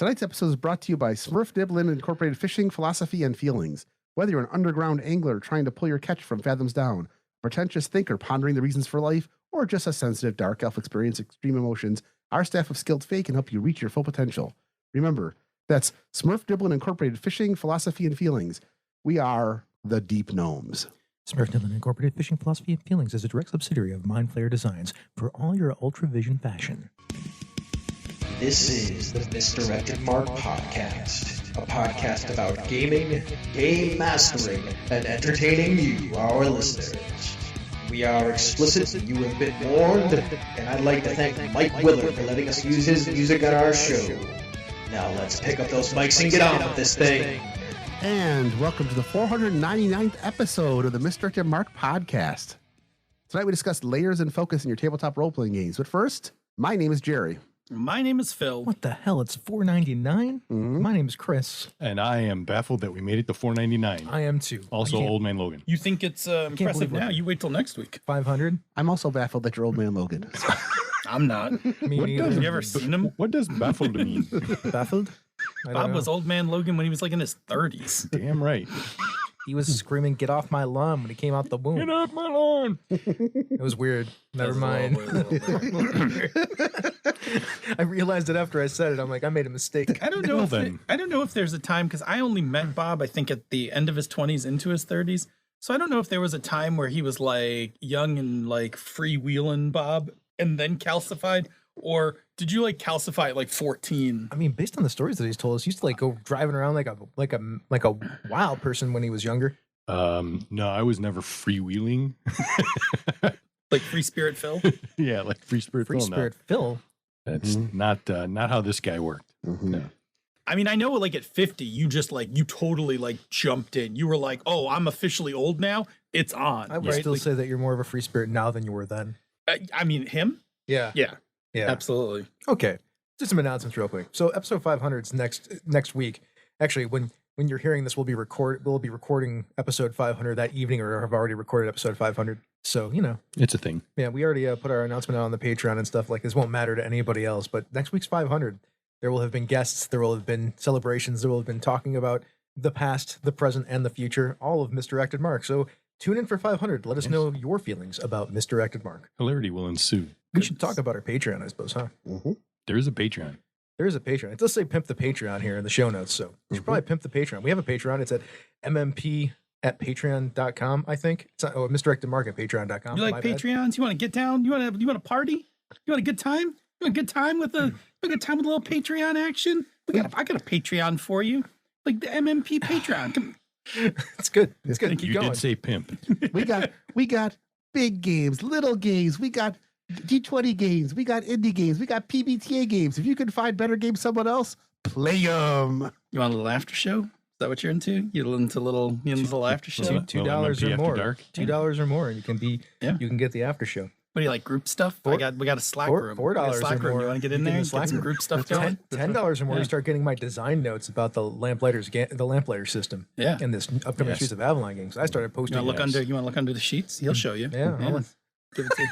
Tonight's episode is brought to you by Smurf Diblin Incorporated Fishing, Philosophy, and Feelings. Whether you're an underground angler trying to pull your catch from fathoms down, a pretentious thinker pondering the reasons for life, or just a sensitive dark elf experiencing extreme emotions, our staff of skilled fae can help you reach your full potential. Remember, that's Smurf Diblin Incorporated Fishing, Philosophy, and Feelings. We are the Deep Gnomes. Smurf Diblin Incorporated Fishing, Philosophy, and Feelings is a direct subsidiary of Mind Flayer Designs for all your Ultravision fashion. This is the Misdirected Mark Podcast, a podcast about gaming, game mastering, and entertaining you, our listeners. We are explicit, you have been warned, and I'd like to thank Mike Willard for letting us use his music on our show. Now let's pick up those mics and get on with this thing. And welcome to the 499th episode of the Misdirected Mark Podcast. Tonight we discuss layers and focus in your tabletop role-playing games. But first, my name is Jerry. My name is Phil. What the hell? It's $4.99? Mm-hmm. My name is Chris. And I am baffled that we made it to $4.99. I am too. Also, Old Man Logan. You think it's impressive now? You wait till next week. 500? I'm also baffled that you're Old Man Logan. I'm not. Me neither. Have you ever seen him? What does baffled mean? Baffled? I don't Bob know. was Old Man Logan when he was like in his 30s. Damn right. He was screaming, "Get off my lawn," when he came out the womb. Get off my lawn. It was weird. Never mind. I realized it after I said it. I'm like, I made a mistake. I don't know. Well, If then. I don't know if there's a time, because I only met Bob, I think, at the end of his 20s into his 30s. So I don't know if there was a time where he was like young and like freewheeling Bob and then calcified, or did you like calcify at like 14? I mean, based on the stories that he's told us, he used to like go driving around like a wild person when he was younger. No, I was never freewheeling. Like Free Spirit Phil? Yeah, like Free Spirit Free Phil. Spirit Phil. That's not how this guy worked. Mm-hmm. No. I mean, I know like at 50, you just like, you totally like jumped in. You were like, oh, I'm officially old now. It's on. I would right? still Like, say that you're more of a free spirit now than you were then. I mean, him? Yeah. Yeah, Yeah. absolutely. Okay. Just some announcements real quick. So episode 500 is next week. Actually, when you're hearing this, we'll be recording episode 500 that evening, or have already recorded episode 500. So, you know. It's a thing. Yeah, we already put our announcement out on the Patreon and stuff. Like, this won't matter to anybody else, but next week's 500, there will have been guests, there will have been celebrations, there will have been talking about the past, the present, and the future, all of Misdirected Mark. So tune in for 500. Let us know your feelings about Misdirected Mark. Hilarity will ensue. We should talk about our Patreon, I suppose, huh? Mm-hmm. There is a Patreon. There is a Patreon. It does say pimp the Patreon here in the show notes, so you should probably pimp the Patreon. We have a Patreon. It's at MMP at patreon.com, I think. It's not, misdirected mark at patreon.com. You like My bad. Patreons? You want to get down? You want to party? You want a good time? You want a good time with a little Patreon action? I got a Patreon for you, like the MMP Patreon. Come, It's good. It's good. Keep You going. did say pimp. We got big games, little games. We got D20 games. We got indie games. We got PBTA games. If you can find better games someone else, play them. you want a little after show? Is that what you're into? You into little after show? $2 Well, or MMP more. After Dark. $2 or more, and you can Yeah. you can get the after show. What do you like? Group stuff? Four- We got a Slack four- room. $4 We got a or Slack room. more. You want to get in You there can and Slack get some room. group stuff going? $10 or more, Yeah. you start getting my design notes about the Lamplighter system. Yeah. In this upcoming Yes. Streets of Avalon games. I started You posting. want to look Yes. under? You want to look under the sheets? He'll show you. Yeah, I'll- Give it to you.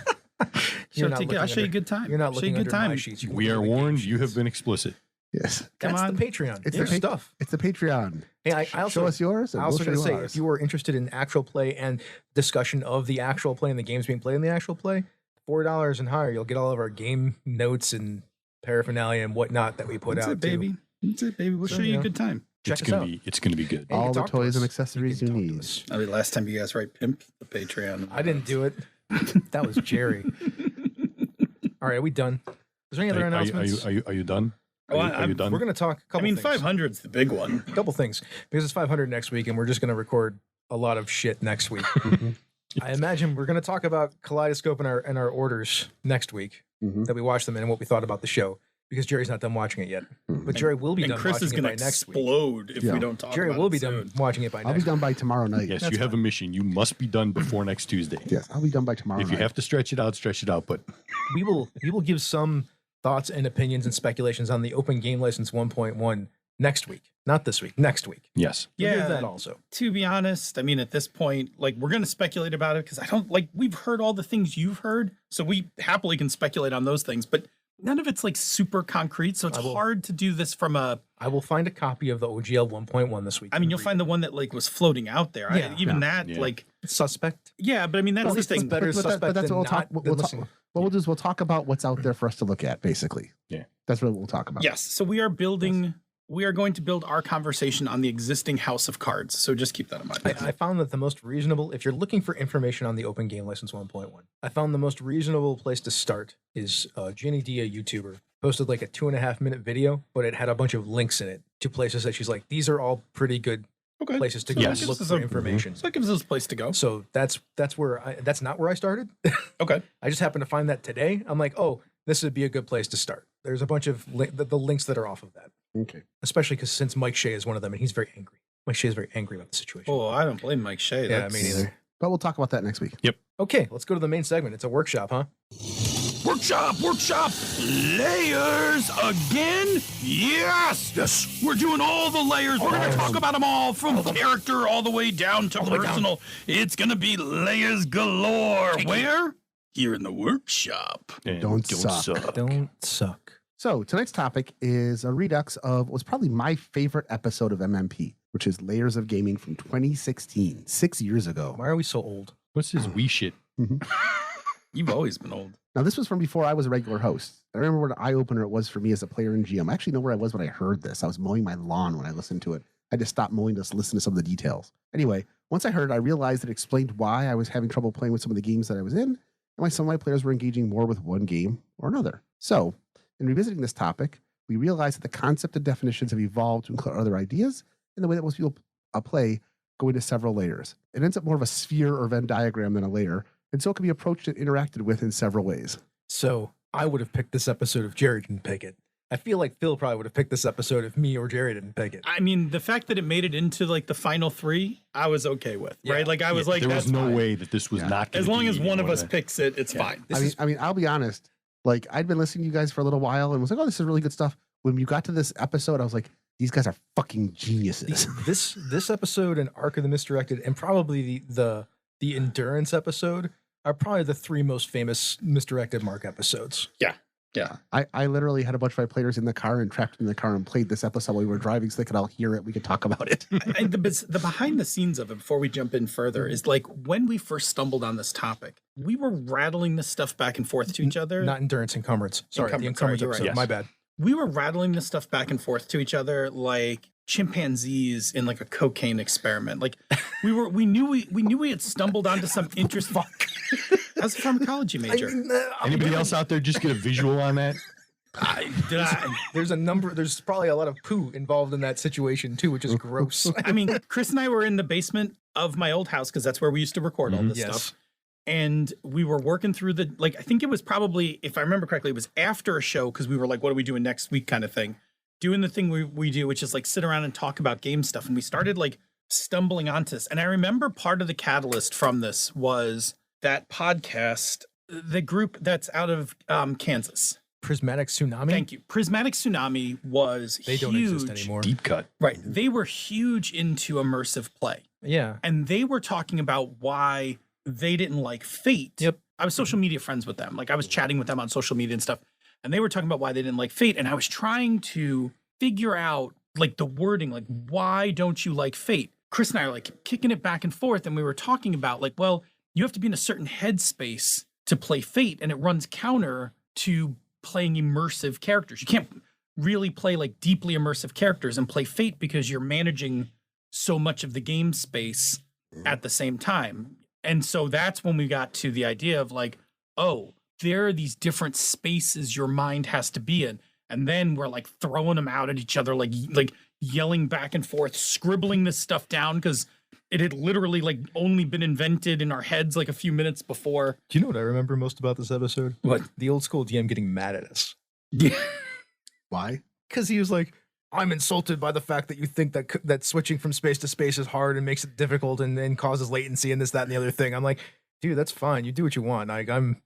You're not I'll show you a looking good time. You're not Show you looking a under good time. my sheets. You can We look are at the game warned. You have sheets. been explicit. Yes. Come That's on. the Patreon. It's There's the stuff. It's the Patreon. Hey, I also Show us yours. And I also we'll going to show say, you ours. if you are interested in actual play and discussion of the actual play and the games being played in the actual play, $4 and higher, you'll get all of our game notes and paraphernalia and whatnot that we put That's out. it, baby. That's it, baby. We'll So, show you you know. a good time. Check It's us gonna out. be. It's gonna be good. Hey, you all the talk to toys and us. accessories you can talk to need. us. I mean, last time you guys write pimp the Patreon. I didn't do it. That was Jerry. All right, are we done? Is there any other announcements? Are you done? Oh, Are you done? We're going to talk a couple I mean, things. 500 is the big one. A couple things. Because it's 500 next week, and we're just going to record a lot of shit next week. I imagine we're going to talk about Kaleidoscope and our orders next week, Mhm. that we watched them in and what we thought about the show, because Jerry's not done watching it yet. But Jerry will be And done Chris watching is it going by to next week. explode if Yeah. we don't talk Jerry about will it be soon. done watching it by I'll be next done by tomorrow night. Yes, That's you have a mission. You must be done before next Tuesday. Yes, I'll be done by tomorrow If you night. have to stretch it out, stretch it out. But We will give some thoughts and opinions and speculations on the Open Game License 1.1 next week. Not this week, next week. yes, We'll give Yeah. that also. To be honest, I mean, at this point, like, we're going to speculate about it because I don't like, we've heard all the things you've heard. So we happily can speculate on those things. But none of it's like super concrete, so it's hard to do this from a. I will find a copy of the OGL 1.1 this week. I mean, you'll find the one that like was floating out there. Yeah. Like suspect. Yeah, but I mean that's the thing. Better suspect but that's than what we'll do is we'll talk about what's out there for us to look at, basically. Yeah. That's what we'll talk about. Yes. So we are building. We are going to build our conversation on the existing house of cards. So just keep that in mind. I found that the most reasonable, if you're looking for information on the Open Game License 1.1, I found the most reasonable place to start is Ginny D, a YouTuber, posted like a 2.5-minute video, but it had a bunch of links in it to places that she's like, these are all pretty good places to go look for information. So that gives us a place to go. So that's not where I started. Okay. I just happened to find that today. I'm like, oh, this would be a good place to start. There's a bunch of the links that are off of that. Okay. Especially because since Mike Shea is one of them, and he's very angry. Mike Shea is very angry about the situation. Oh, I don't blame Mike Shea. Yeah, me neither. But we'll talk about that next week. Yep. Okay, let's go to the main segment. It's a workshop, huh? Workshop, layers again? Yes, we're doing all the layers. We're going to talk about them all from character all the way down to personal. It's going to be layers galore. Where? Here in the workshop. And Don't suck. Don't suck. So tonight's topic is a redux of what's probably my favorite episode of MMP, which is Layers of Gaming from 2016, 6 years ago. Why are we so old? What's this wee shit? You've always been old. Now, this was from before I was a regular host. I remember what an eye-opener it was for me as a player in GM. I actually know where I was when I heard this. I was mowing my lawn when I listened to it. I just stopped mowing to listen to some of the details. Anyway, once I heard it, I realized it explained why I was having trouble playing with some of the games that I was in, and why some of my players were engaging more with one game or another. So, in revisiting this topic, we realized that the concept and definitions have evolved to include other ideas, and the way that most people play go into several layers. It ends up more of a sphere or Venn diagram than a layer, and so it can be approached and interacted with in several ways. So I would have picked this episode if Jerry didn't pick it. I feel like Phil probably would have picked this episode if me or Jerry didn't pick it. I mean, the fact that it made it into like the final three, I was okay with, right? Like I was like, there was that's no fine. way that this was not gonna As long be as one of more us than- picks it, it's fine. I mean, I'll be honest. Like, I'd been listening to you guys for a little while and was like, oh, this is really good stuff. When you got to this episode, I was like, these guys are fucking geniuses. This episode and Arc of the Misdirected and probably the Endurance episode are probably the three most famous Misdirected Mark episodes. Yeah. I literally had a bunch of my players in the car and trapped in the car and played this episode while we were driving so they could all hear it. We could talk about it. The behind the scenes of it, before we jump in further, is like when we first stumbled on this topic, we were rattling this stuff back and forth to each other. Not Endurance, Encumbrance. Sorry, the Encumbrance you're right. episode. Yes. My bad. We were rattling this stuff back and forth to each other like chimpanzees in like a cocaine experiment. Like we knew we had stumbled onto some interesting. I was a pharmacology major. Anybody else out there just get a visual on that? There's probably a lot of poo involved in that situation too, which is gross. I mean, Chris and I were in the basement of my old house because that's where we used to record all this stuff. And we were working through I think it was probably, if I remember correctly, it was after a show because we were like, what are we doing next week kind of thing. Doing the thing we do, which is like sit around and talk about game stuff. And we started like stumbling onto this. And I remember part of the catalyst from this was that podcast, the group that's out of Kansas. Prismatic Tsunami. Thank you. Prismatic Tsunami was They don't huge. exist anymore. Deep cut. Right. They were huge into immersive play. Yeah. And they were talking about why they didn't like Fate. Yep. I was social media friends with them. Like I was chatting with them on social media and stuff. And they were talking about why they didn't like Fate. And I was trying to figure out like the wording, like, why don't you like Fate? Chris and I are like kicking it back and forth. And we were talking about like, well, you have to be in a certain headspace to play Fate. And it runs counter to playing immersive characters. You can't really play like deeply immersive characters and play Fate because you're managing so much of the game space at the same time. And so that's when we got to the idea of like, oh, there are these different spaces your mind has to be in. And then we're like throwing them out at each other, like yelling back and forth, scribbling this stuff down because it had literally like only been invented in our heads like a few minutes before. Do you know what I remember most about this episode? What? The old school DM getting mad at us. Yeah. Why? Because he was like, I'm insulted by the fact that you think that switching from space to space is hard and makes it difficult and causes latency and this, that, and the other thing. I'm like, dude, that's fine. You do what you want. Like, I mean,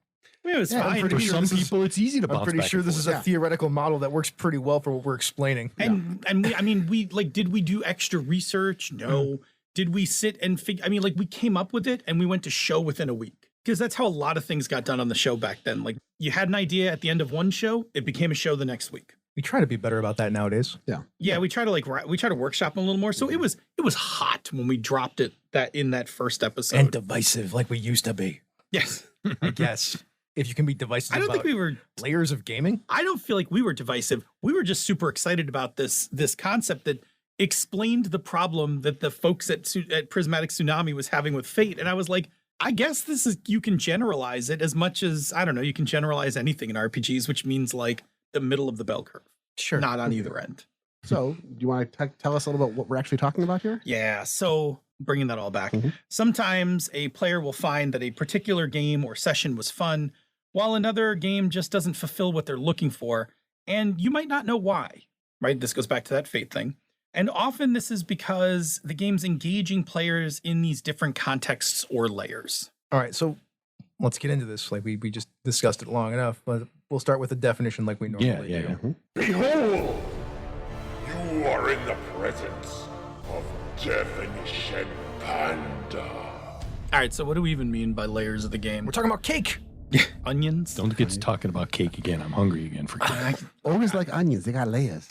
it was fine. For some people, it's easy to bounce I'm pretty back sure and this forth. is a theoretical model that works pretty well for what we're explaining. And we like, did we do extra research? No. Did we sit and figure? I mean, like we came up with it and we went to show within a week. Because that's how a lot of things got done on the show back then. Like you had an idea at the end of one show, it became a show the next week. We try to be better about that nowadays. Yeah, we try to workshop a little more. So it was hot when we dropped it in that first episode. And divisive like we used to be. Yes. I guess. If you can be divisive I don't think we were layers of gaming. I don't feel like we were divisive. We were just super excited about this concept that explained the problem that the folks at Prismatic Tsunami was having with Fate. And I was like, I guess you can generalize it as much as, I don't know, you can generalize anything in RPGs, which means like the middle of the bell curve. Sure. Not on either end. So do you want to tell us a little bit what we're actually talking about here? Yeah. So bringing that all back, sometimes a player will find that a particular game or session was fun, while another game just doesn't fulfill what they're looking for. And you might not know why, right? This goes back to that Fate thing. And often this is because the game's engaging players in these different contexts or layers. All right, so let's get into this. Like we just discussed it long enough, but we'll start with the definition like we normally do. Behold, you are in the presence of Definition Panda. All right, so what do we even mean by layers of the game? We're talking about cake. Onions? Don't get to talking about cake again. I'm hungry again for cake. Always like onions. They got layers.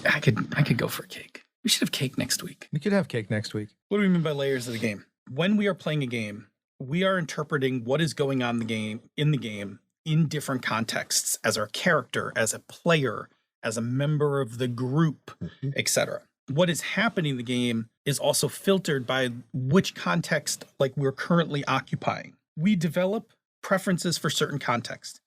I could go for cake. We should have cake next week. We could have cake next week. What do we mean by layers of the game? When we are playing a game, we are interpreting what is going on in the game in different contexts as our character, as a player, as a member of the group, etc. What is happening in the game is also filtered by which context like we're currently occupying. We develop preferences for certain contexts.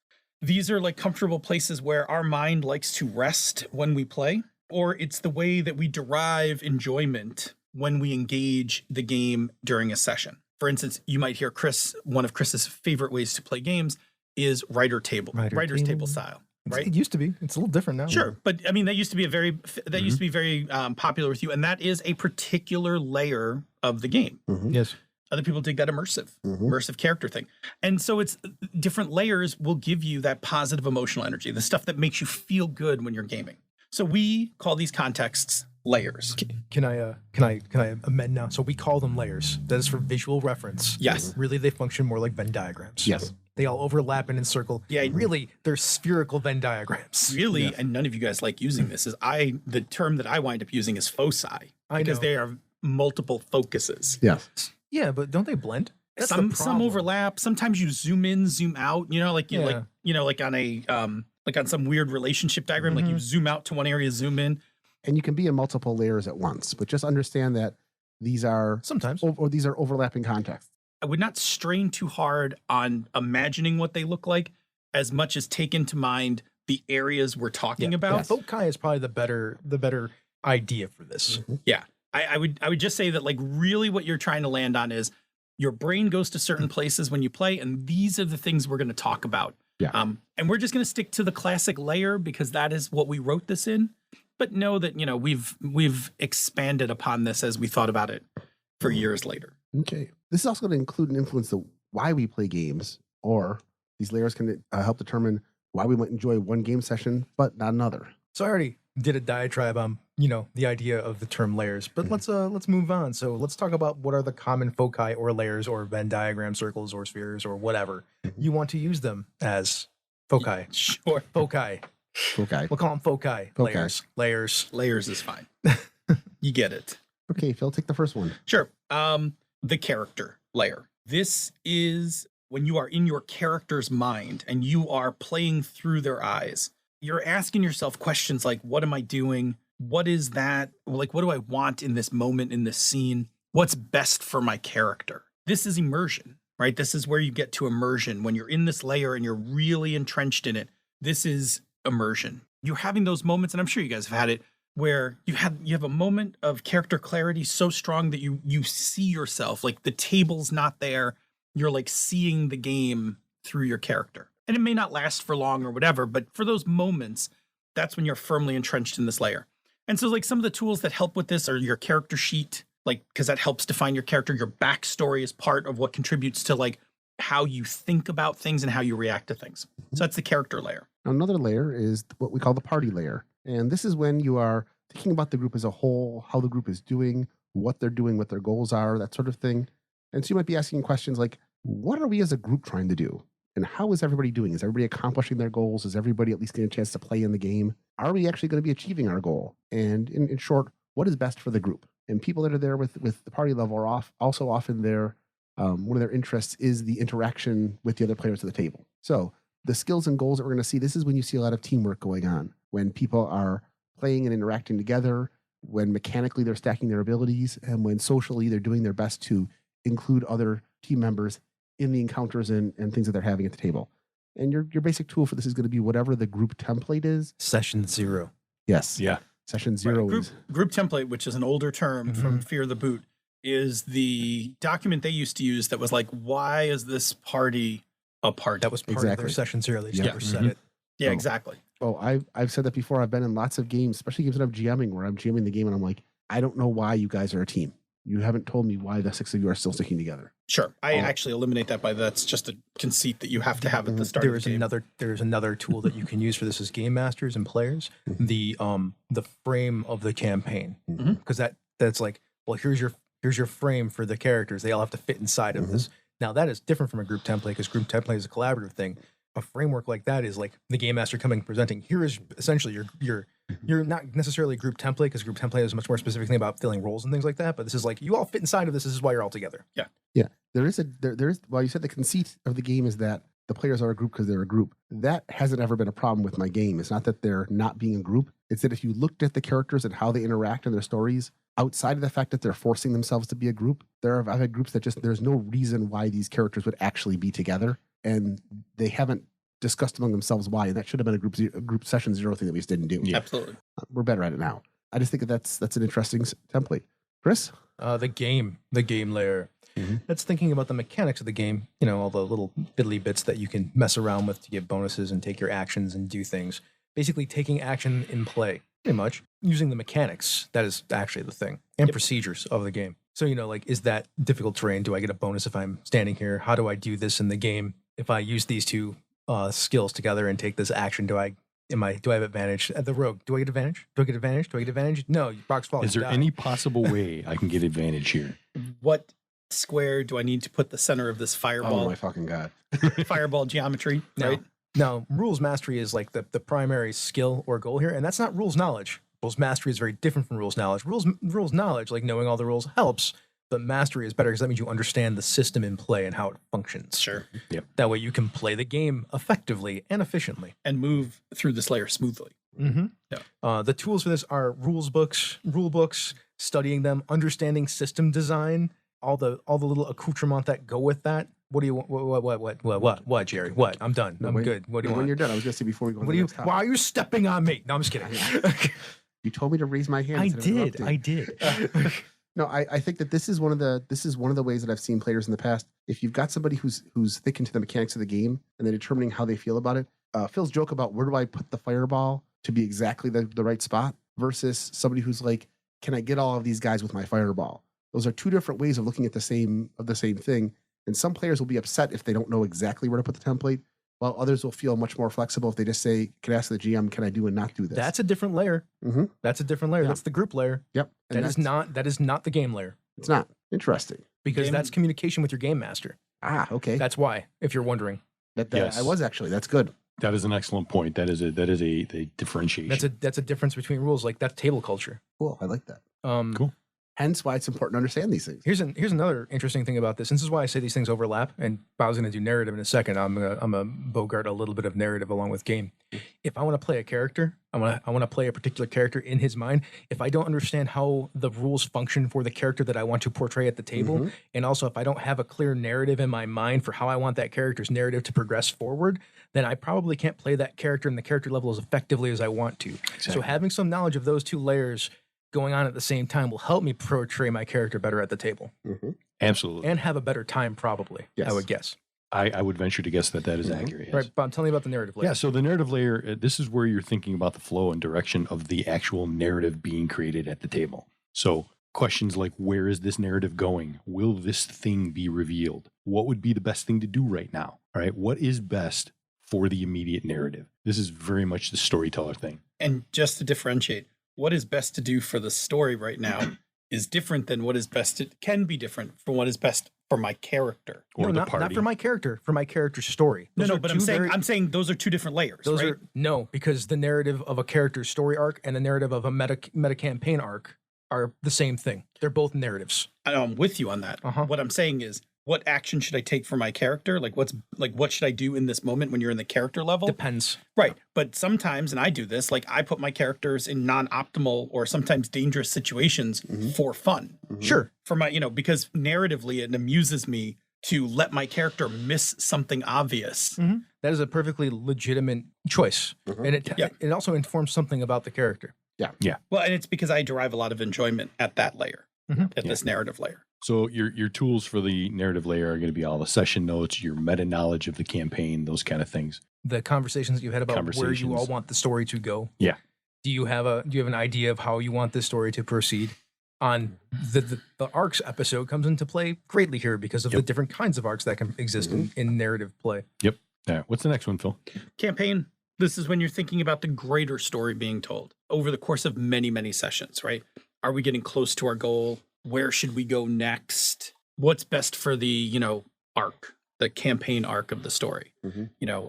These are like comfortable places where our mind likes to rest when we play, or it's the way that we derive enjoyment when we engage the game during a session. For instance, you might hear one of Chris's favorite ways to play games is writer's table style, right? It used to be. It's a little different now. Sure, but I mean that used to be very popular with you, and that is a particular layer of the game. Yes. Other people dig that immersive character thing. And so it's different layers will give you that positive emotional energy, the stuff that makes you feel good when you're gaming. So we call these contexts layers. Can I amend now? So we call them layers. That is for visual reference. Yes. Really, they function more like Venn diagrams. Yes. They all overlap and encircle. Yeah. Really, they're spherical Venn diagrams. Really, and none of you guys like using this, the term that I wind up using is foci. Because they are multiple focuses. Yes. Yeah, but don't they blend? That's Some overlap. Sometimes you zoom in, zoom out. Like on a like on some weird relationship diagram. Like you zoom out to one area, zoom in. And you can be in multiple layers at once, but just understand that these are sometimes these are overlapping contexts. I would not strain too hard on imagining what they look like, as much as take into mind the areas we're talking about. Foci is probably the better idea for this. Yeah. I would just say that like really what you're trying to land on is your brain goes to certain places when you play, and these are the things we're going to talk about. Yeah. And we're just going to stick to the classic layer because that is what we wrote this in. But know that, we've expanded upon this as we thought about it for years later. Okay. This is also going to include and influence why we play games, or these layers can help determine why we might enjoy one game session, but not another. So I already did a diatribe on, the idea of the term layers, but let's move on. So let's talk about what are the common foci or layers or Venn diagram circles or spheres or whatever you want to use them as. Foci. Sure. Foci. Okay. We'll call them foci. Foci. Layers is fine. You get it. Okay, Phil, take the first one. Sure. The character layer. This is when you are in your character's mind and you are playing through their eyes. You're asking yourself questions like, what am I doing? What is that? Like, what do I want in this moment, in this scene? What's best for my character? This is immersion, right? This is where you get to immersion. When you're in this layer and you're really entrenched in it, this is immersion. You're having those moments, and I'm sure you guys have had it, where you have a moment of character clarity so strong that you see yourself, like the table's not there. You're like seeing the game through your character. And it may not last for long or whatever, but for those moments, that's when you're firmly entrenched in this layer. And so like some of the tools that help with this are your character sheet, like, because that helps define your character. Your backstory is part of what contributes to like how you think about things and how you react to things. So that's the character layer. Another layer is what we call the party layer. And this is when you are thinking about the group as a whole, how the group is doing, what they're doing, what their goals are, that sort of thing. And so you might be asking questions like, what are we as a group trying to do? And how is everybody doing? Is everybody accomplishing their goals? Is everybody at least getting a chance to play in the game? Are we actually going to be achieving our goal? And in short, what is best for the group? And people that are there with the party level are also often there. One of their interests is the interaction with the other players at the table. So the skills and goals that we're going to see, this is when you see a lot of teamwork going on, when people are playing and interacting together, when mechanically they're stacking their abilities, and when socially they're doing their best to include other team members in the encounters and things that they're having at the table. And your basic tool for this is going to be whatever the group template is. Session 0. Yes. Yeah. Session 0 Right. is Group template, which is an older term from Fear the Boot, is the document they used to use that was like, why is this party a party? That was part of Exactly. their Session 0. They just Yeah. never said it. yeah, Oh. exactly. Oh, I've said that before. I've been in lots of games, especially games that I'm GMing, where I'm GMing the game and I'm like, I don't know why you guys are a team. You haven't told me why the 6 of you are still sticking together. Sure. I actually eliminate that by that's just a conceit that you have to have at the start of the game. There's another tool that you can use for this as game masters and players. The frame of the campaign, because that's like, well, here's your frame for the characters. They all have to fit inside of this. Now that is different from a group template, because group template is a collaborative thing. A framework like that is like the game master coming presenting. Here is essentially you're not necessarily a group template, because group template is much more specific thing about filling roles and things like that. But this is like, you all fit inside of this. This is why you're all together. Yeah. There is well, you said the conceit of the game is that the players are a group because they're a group. That hasn't ever been a problem with my game. It's not that they're not being a group. It's that if you looked at the characters and how they interact in their stories, outside of the fact that they're forcing themselves to be a group, I've had groups that just, there's no reason why these characters would actually be together, and they haven't discussed among themselves why. And that should have been a group Session 0 thing that we just didn't do. Yeah. Absolutely. We're better at it now. I just think that's an interesting template. Chris? The game layer. That's thinking about the mechanics of the game. You know, all the little fiddly bits that you can mess around with to get bonuses and take your actions and do things. Basically taking action in play, pretty much, using the mechanics. That is actually the thing. And procedures of the game. So, you know, like, is that difficult terrain? Do I get a bonus if I'm standing here? How do I do this in the game? If I use these two skills together and take this action, do I have advantage at the rogue? Do I get advantage? Do I get advantage? No, box fall. Is there any possible way I can get advantage here? What square do I need to put the center of this Oh fireball? my fucking God. Fireball geometry, No. right? No, rules mastery is like the primary skill or goal here, and that's not rules knowledge. Rules mastery is very different from rules knowledge. Rules knowledge, like knowing all the rules, helps, but mastery is better because that means you understand the system in play and how it functions. Sure. That way you can play the game effectively and efficiently. And move through this layer smoothly. Yeah. The tools for this are rule books, studying them, understanding system design, all the little accoutrement that go with that. What do you want? What, Jerry? What? I'm done. I'm good. What do you When want? you're done, I was going to say before we go on What to do the you? next topic. Why are you stepping on me? No, I'm just kidding. You told me to raise my hand. instead of interrupting. I did. No, I think that this is one of the ways that I've seen players in the past. If you've got somebody who's thick into the mechanics of the game and then determining how they feel about it, Phil's joke about where do I put the fireball to be exactly the right spot versus somebody who's like, can I get all of these guys with my fireball? Those are two different ways of looking at the same thing. And some players will be upset if they don't know exactly where to put the template, while others will feel much more flexible if they just say, can I ask the GM, can I do and not do this? That's a different layer. Mm-hmm. That's a different layer. Yeah. That's the group layer. Yep. And That is not the game layer, it's not. Interesting. because that's communication with your game master. Ah, okay. That's why, if you're wondering. Yes. I was actually. That's good. That is an excellent point. That is a differentiation. That's a difference between rules. Like, that's table culture. Cool. I like that. Cool. Hence why it's important to understand these things. Here's another interesting thing about this. And this is why I say these things overlap. And Bob's going to do narrative in a second. I'm a Bogart a little bit of narrative along with game. If I want to play a character, I want to play a particular character in his mind. If I don't understand how the rules function for the character that I want to portray at the table, and also if I don't have a clear narrative in my mind for how I want that character's narrative to progress forward, then I probably can't play that character in the character level as effectively as I want to. Exactly. So having some knowledge of those two layers going on at the same time will help me portray my character better at the table Absolutely. and have a better time, probably. Yes. I would guess. I would venture to guess that is accurate. Yes. Right, Bob, tell me about the narrative layer. Yeah, so the narrative layer, this is where you're thinking about the flow and direction of the actual narrative being created at the table. So questions like, where is this narrative going? Will this thing be revealed? What would be the best thing to do right now? All right, what is best for the immediate narrative? This is very much the storyteller thing. And just to differentiate, what is best to do for the story right now is different than what is best. It can be different from what is best for my character. Or no, the not, party. not for my character, for my character's story. No, Those no, are but two I'm saying those are two different layers. those right? are no, because the narrative of a character's story arc and the narrative of a meta campaign arc are the same thing. They're both narratives. I'm with you on that. Uh-huh. What I'm saying is, what action should I take for my character? Like, what should I do in this moment when you're in the character level? Depends. Right. But sometimes, and I do this, like I put my characters in non-optimal or sometimes dangerous situations for fun. Sure. For my, because narratively it amuses me to let my character miss something obvious. That is a perfectly legitimate choice. And it also informs something about the character. Well, and it's because I derive a lot of enjoyment at that layer, at this narrative layer. So your tools for the narrative layer are going to be all the session notes, your meta knowledge of the campaign, those kind of things. The conversations that you had about where you all want the story to go. Yeah. Do you have an idea of how you want this story to proceed? On the arcs episode comes into play greatly here because of the different kinds of arcs that can exist in narrative play. Yep. All right. What's the next one, Phil? Campaign. This is when you're thinking about the greater story being told over the course of many, many sessions, right? Are we getting close to our goal? Where should we go next? What's best for the, arc, the campaign arc of the story?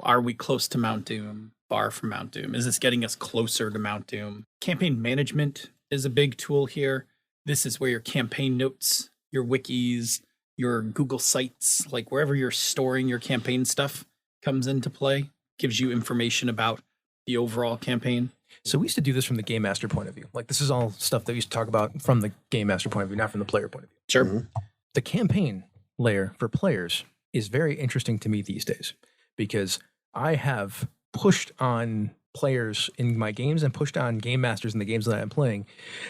Are we close to Mount Doom? Far from Mount Doom? Is this getting us closer to Mount Doom? Campaign management is a big tool here. This is where your campaign notes, your wikis, your Google Sites, like wherever you're storing your campaign stuff comes into play, gives you information about the overall campaign. So we used to do this from the game master point of view. Like this is all stuff that we used to talk about from the game master point of view, not from the player point of view. Sure. The campaign layer for players is very interesting to me these days because I have pushed on players in my games and pushed on game masters in the games that I'm playing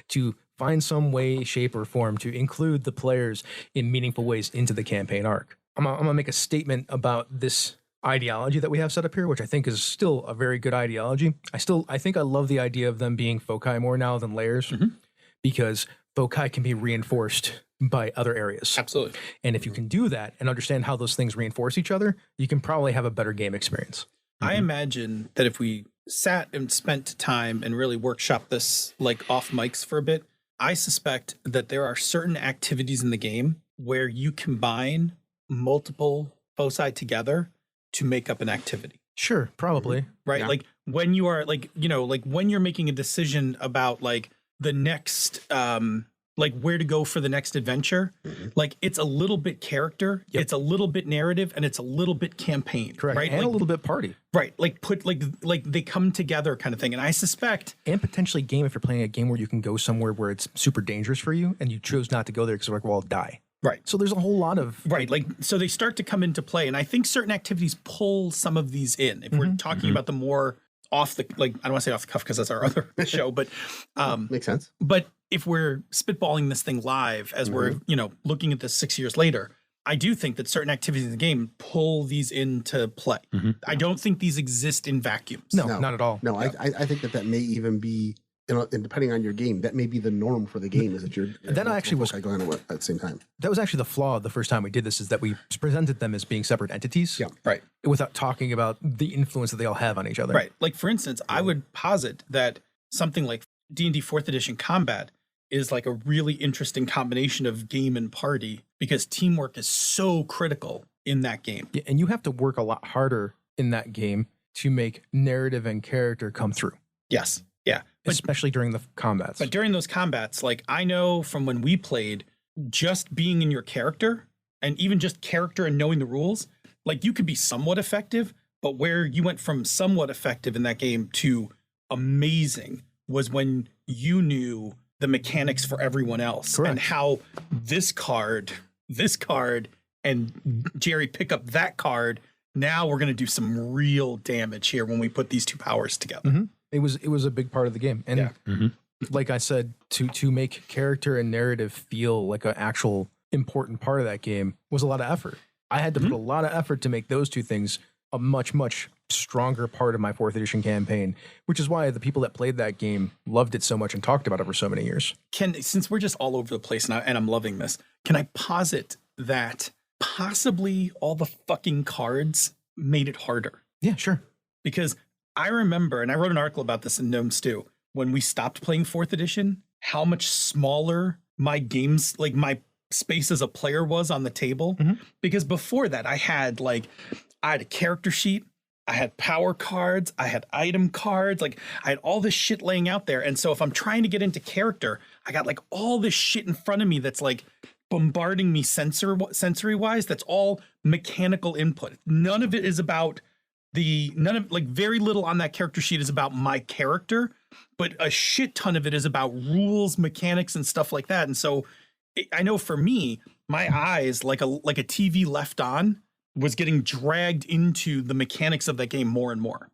to find some way, shape, or form to include the players in meaningful ways into the campaign arc. I'm gonna make a statement about this ideology that we have set up here, which I think is still a very good ideology. I think I love the idea of them being foci more now than layers because foci can be reinforced by other areas. Absolutely. And if you can do that and understand how those things reinforce each other, you can probably have a better game experience. I imagine that if we sat and spent time and really workshop this like off mics for a bit, I suspect that there are certain activities in the game where you combine multiple foci together to make up an activity. Sure, probably. Right? Yeah. Like when you are like, like when you're making a decision about like the next like where to go for the next adventure, like it's a little bit character, it's a little bit narrative, and it's a little bit campaign. Correct. Right? And like, a little bit party. Right. Like put like they come together kind of thing. And I suspect And potentially game if you're playing a game where you can go somewhere where it's super dangerous for you and you chose not to go there because you're like, well, I'll die. right. So there's a whole lot of Right. Like, so they start to come into play. And I think certain activities pull some of these in. If we're talking about the more off the, like, I don't want to say off the cuff because that's our other show, but, Makes sense. but if we're spitballing this thing live as we're, looking at this 6 years later, I do think that certain activities in the game pull these into play. I don't think these exist in vacuums. no, not at all. No, I think that may even be, and depending on your game, that may be the norm for the game is that you're That actually was- going on at the same time. That was actually the flaw the first time we did this is that we presented them as being separate entities. Yeah. Right. Without talking about the influence that they all have on each other. Right. Like, for instance, I would posit that something like D&D 4th edition combat is like a really interesting combination of game and party because teamwork is so critical in that game. Yeah, and you have to work a lot harder in that game to make narrative and character come through, Yes. Yeah. But, especially during the combats. but during those combats, like I know from when we played, just being in your character and even just character and knowing the rules, like you could be somewhat effective, but where you went from somewhat effective in that game to amazing was when you knew the mechanics for everyone else Correct. and how this card, and Jerry pick up that card. Now we're going to do some real damage here when we put these two powers together. It was a big part of the game. And Yeah. like I said, to make character and narrative feel like an actual important part of that game was a lot of effort. I had to put a lot of effort to make those two things a much, much stronger part of my 4th edition campaign, which is why the people that played that game loved it so much and talked about it for so many years. Since we're just all over the place and I'm loving this, can I posit that possibly all the fucking cards made it harder? Yeah, sure. Because I remember, and I wrote an article about this in Gnome Stew, when we stopped playing 4th edition, how much smaller my games, like my space as a player was on the table. Because before that, I had a character sheet, I had power cards, I had item cards, like I had all this shit laying out there. And so if I'm trying to get into character, I got like all this shit in front of me that's like bombarding me sensory wise. That's all mechanical input. None of it is about very little on that character sheet is about my character, but a shit ton of it is about rules, mechanics, and stuff like that. And so I know for me, my eyes, like a TV left on, was getting dragged into the mechanics of that game more and more.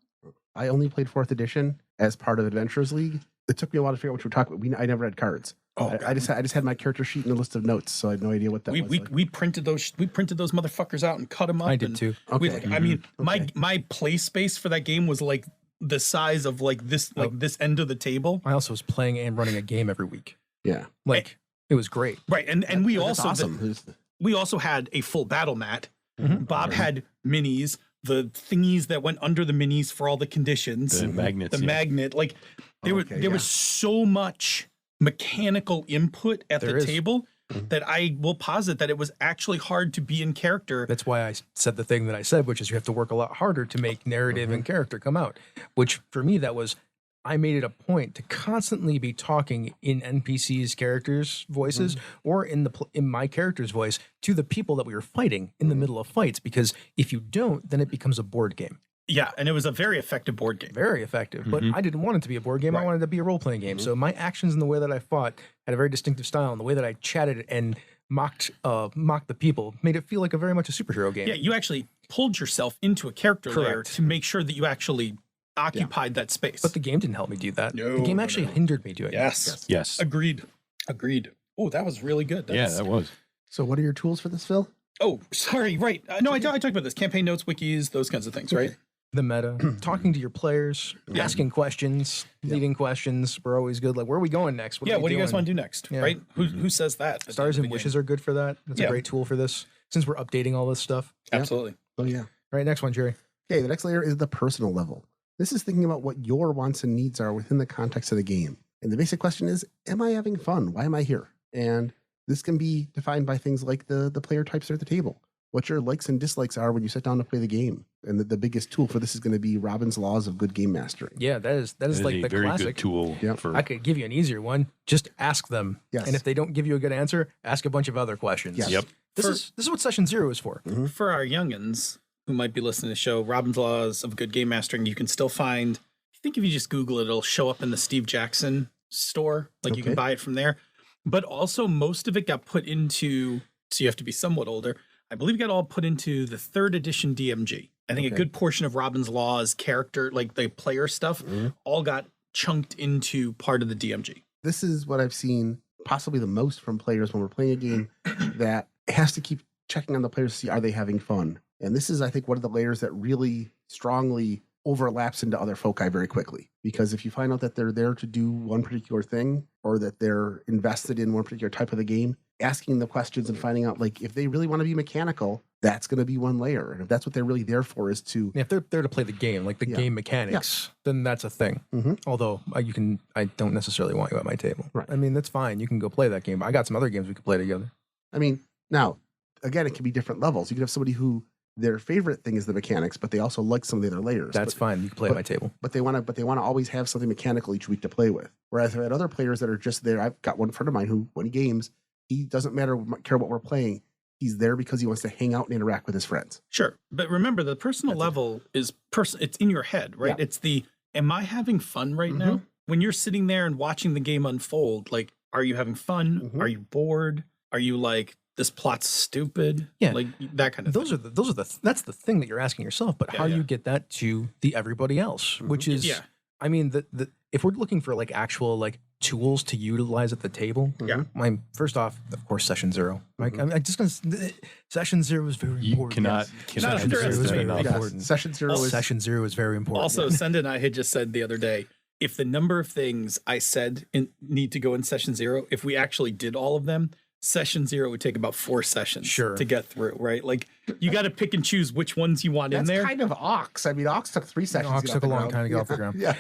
I only played 4th edition as part of Adventurers League. It took me a while to figure out what you were talking about. I never had cards. I just had my character sheet and a list of notes, so I had no idea what that was. We printed those motherfuckers out and cut them up. I did too. Okay. My play space for that game was like the size of this end of the table. I also was playing and running a game every week. Yeah. It was great. Right. And we also awesome. We also had a full battle mat. Bob had minis, the thingies that went under the minis for all the conditions. The magnets. The magnet. Like there was so much mechanical input at the table that I will posit that it was actually hard to be in character. That's why I said the thing that I said, which is you have to work a lot harder to make narrative and character come out, which for me, I made it a point to constantly be talking in NPCs' characters' voices or in my character's voice to the people that we were fighting in the middle of fights, because if you don't, then it becomes a board game. Yeah, and it was a very effective board game. Very effective, but I didn't want it to be a board game. I wanted it to be a role-playing game. So my actions and the way that I fought had a very distinctive style, and the way that I chatted and mocked the people made it feel like very much a superhero game. Yeah, you actually pulled yourself into a character layer to make sure that you actually occupied that space. But the game didn't help me do that. No, the game actually hindered me doing it. Yes. Agreed. Oh, that was really good. That was. So what are your tools for this, Phil? Oh, sorry. Right. No, I talked about this. Campaign notes, wikis, those kinds of things, right? The meta, talking to your players, asking questions, leading questions. We're always good. Like, where are we going next? What do you guys want to do next? Yeah. Right? Who says that? Stars and wishes are good for that. That's a great tool for this, since we're updating all this stuff. Absolutely. Oh, yeah. All right, next one, Jerry. Okay, the next layer is the personal level. This is thinking about what your wants and needs are within the context of the game. And the basic question is, am I having fun? Why am I here? And this can be defined by things like the player types at the table, what your likes and dislikes are when you sit down to play the game. And the biggest tool for this is going to be Robin's Laws of Good Game Mastering. Yeah, that is like a the very classic good tool. I could give you an easier one. Just ask them. Yes. And if they don't give you a good answer, ask a bunch of other questions. Yes. Yep. This is what session 0 is for. For our youngins who might be listening to the show, Robin's Laws of Good Game Mastering, you can still find, I think if you just Google it, it'll show up in the Steve Jackson store. Like you can buy it from there. But also most of it got put into, so you have to be somewhat older, I believe it got all put into the 3rd edition DMG. I think a good portion of Robin's Laws character, like the player stuff, all got chunked into part of the DMG. This is what I've seen possibly the most from players when we're playing a game that has to keep checking on the players to see, are they having fun? And this is, I think, one of the layers that really strongly overlaps into other foci very quickly. Because if you find out that they're there to do one particular thing, or that they're invested in one particular type of the game, asking the questions and finding out, like, if they really want to be mechanical, that's going to be one layer. And if that's what they're really there for, is to... If they're there to play the game, like the game mechanics, then that's a thing. Although I don't necessarily want you at my table. Right. I mean, that's fine. You can go play that game. I got some other games we could play together. I mean, now, again, it can be different levels. You could have somebody who their favorite thing is the mechanics, but they also like some of the other layers. That's fine. You can play at my table. But they want to always have something mechanical each week to play with. Whereas I've had other players that are just there. I've got one friend of mine who, when he games, he doesn't care what we're playing. He's there because he wants to hang out and interact with his friends. Sure. But remember, the personal level is it's in your head, right? Yeah. It's am I having fun right now? When you're sitting there and watching the game unfold, like, are you having fun? Are you bored? Are you like, this plot's stupid? Yeah. Like that kind of thing. That's the thing that you're asking yourself, but how do you get that to the everybody else? Which is, I mean, if we're looking for like actual like tools to utilize at the table, first off, of course, session 0. Like, I'm just gonna session 0 is very important. Session 0 is very important. Session 0 is very important. Also, Senda and I had just said the other day, if the number of things I said need to go in session 0, if we actually did all of them, session 0 would take about 4 sessions Sure. to get through, right? Like you got to pick and choose which ones you want in That's there. kind of Ox. I mean, Ox took 3 sessions. Ox to get took off a the long ground. time to get off the ground. Yeah.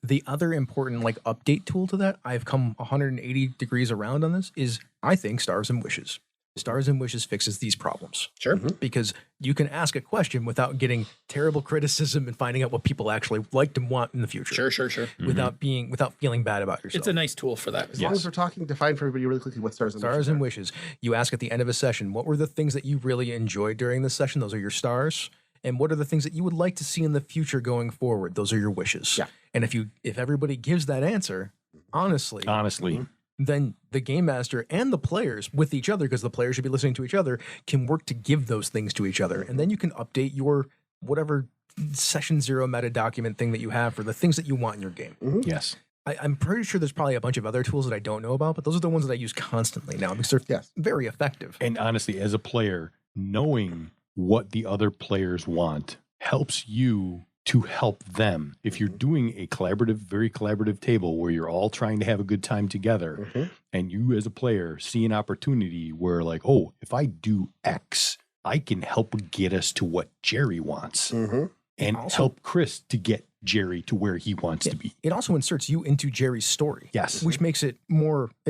The other important like update tool to that, I've come 180 degrees around on this, is I think Stars and Wishes. Stars and Wishes fixes these problems. Sure. Because you can ask a question without getting terrible criticism and finding out what people actually liked and want in the future. Sure. Without feeling bad about yourself. It's a nice tool for that. As long as we're talking, define for everybody really quickly what Stars and Stars Wishes and are. Wishes. You ask at the end of a session, what were the things that you really enjoyed during this session? Those are your stars. And what are the things that you would like to see in the future going forward? Those are your wishes. Yeah. And if everybody gives that answer, honestly, then the game master and the players with each other, because the players should be listening to each other, can work to give those things to each other. And then you can update your whatever session 0 meta document thing that you have for the things that you want in your game. Yes. I'm pretty sure there's probably a bunch of other tools that I don't know about, but those are the ones that I use constantly now because they're very effective. And honestly, as a player, knowing what the other players want helps you to help them. If you're doing a collaborative, very collaborative table where you're all trying to have a good time together, and you as a player see an opportunity where like, oh, if I do X, I can help get us to what Jerry wants and Also- help Chris to get Jerry to where he wants to be. It also inserts you into Jerry's story. Yes. Which makes it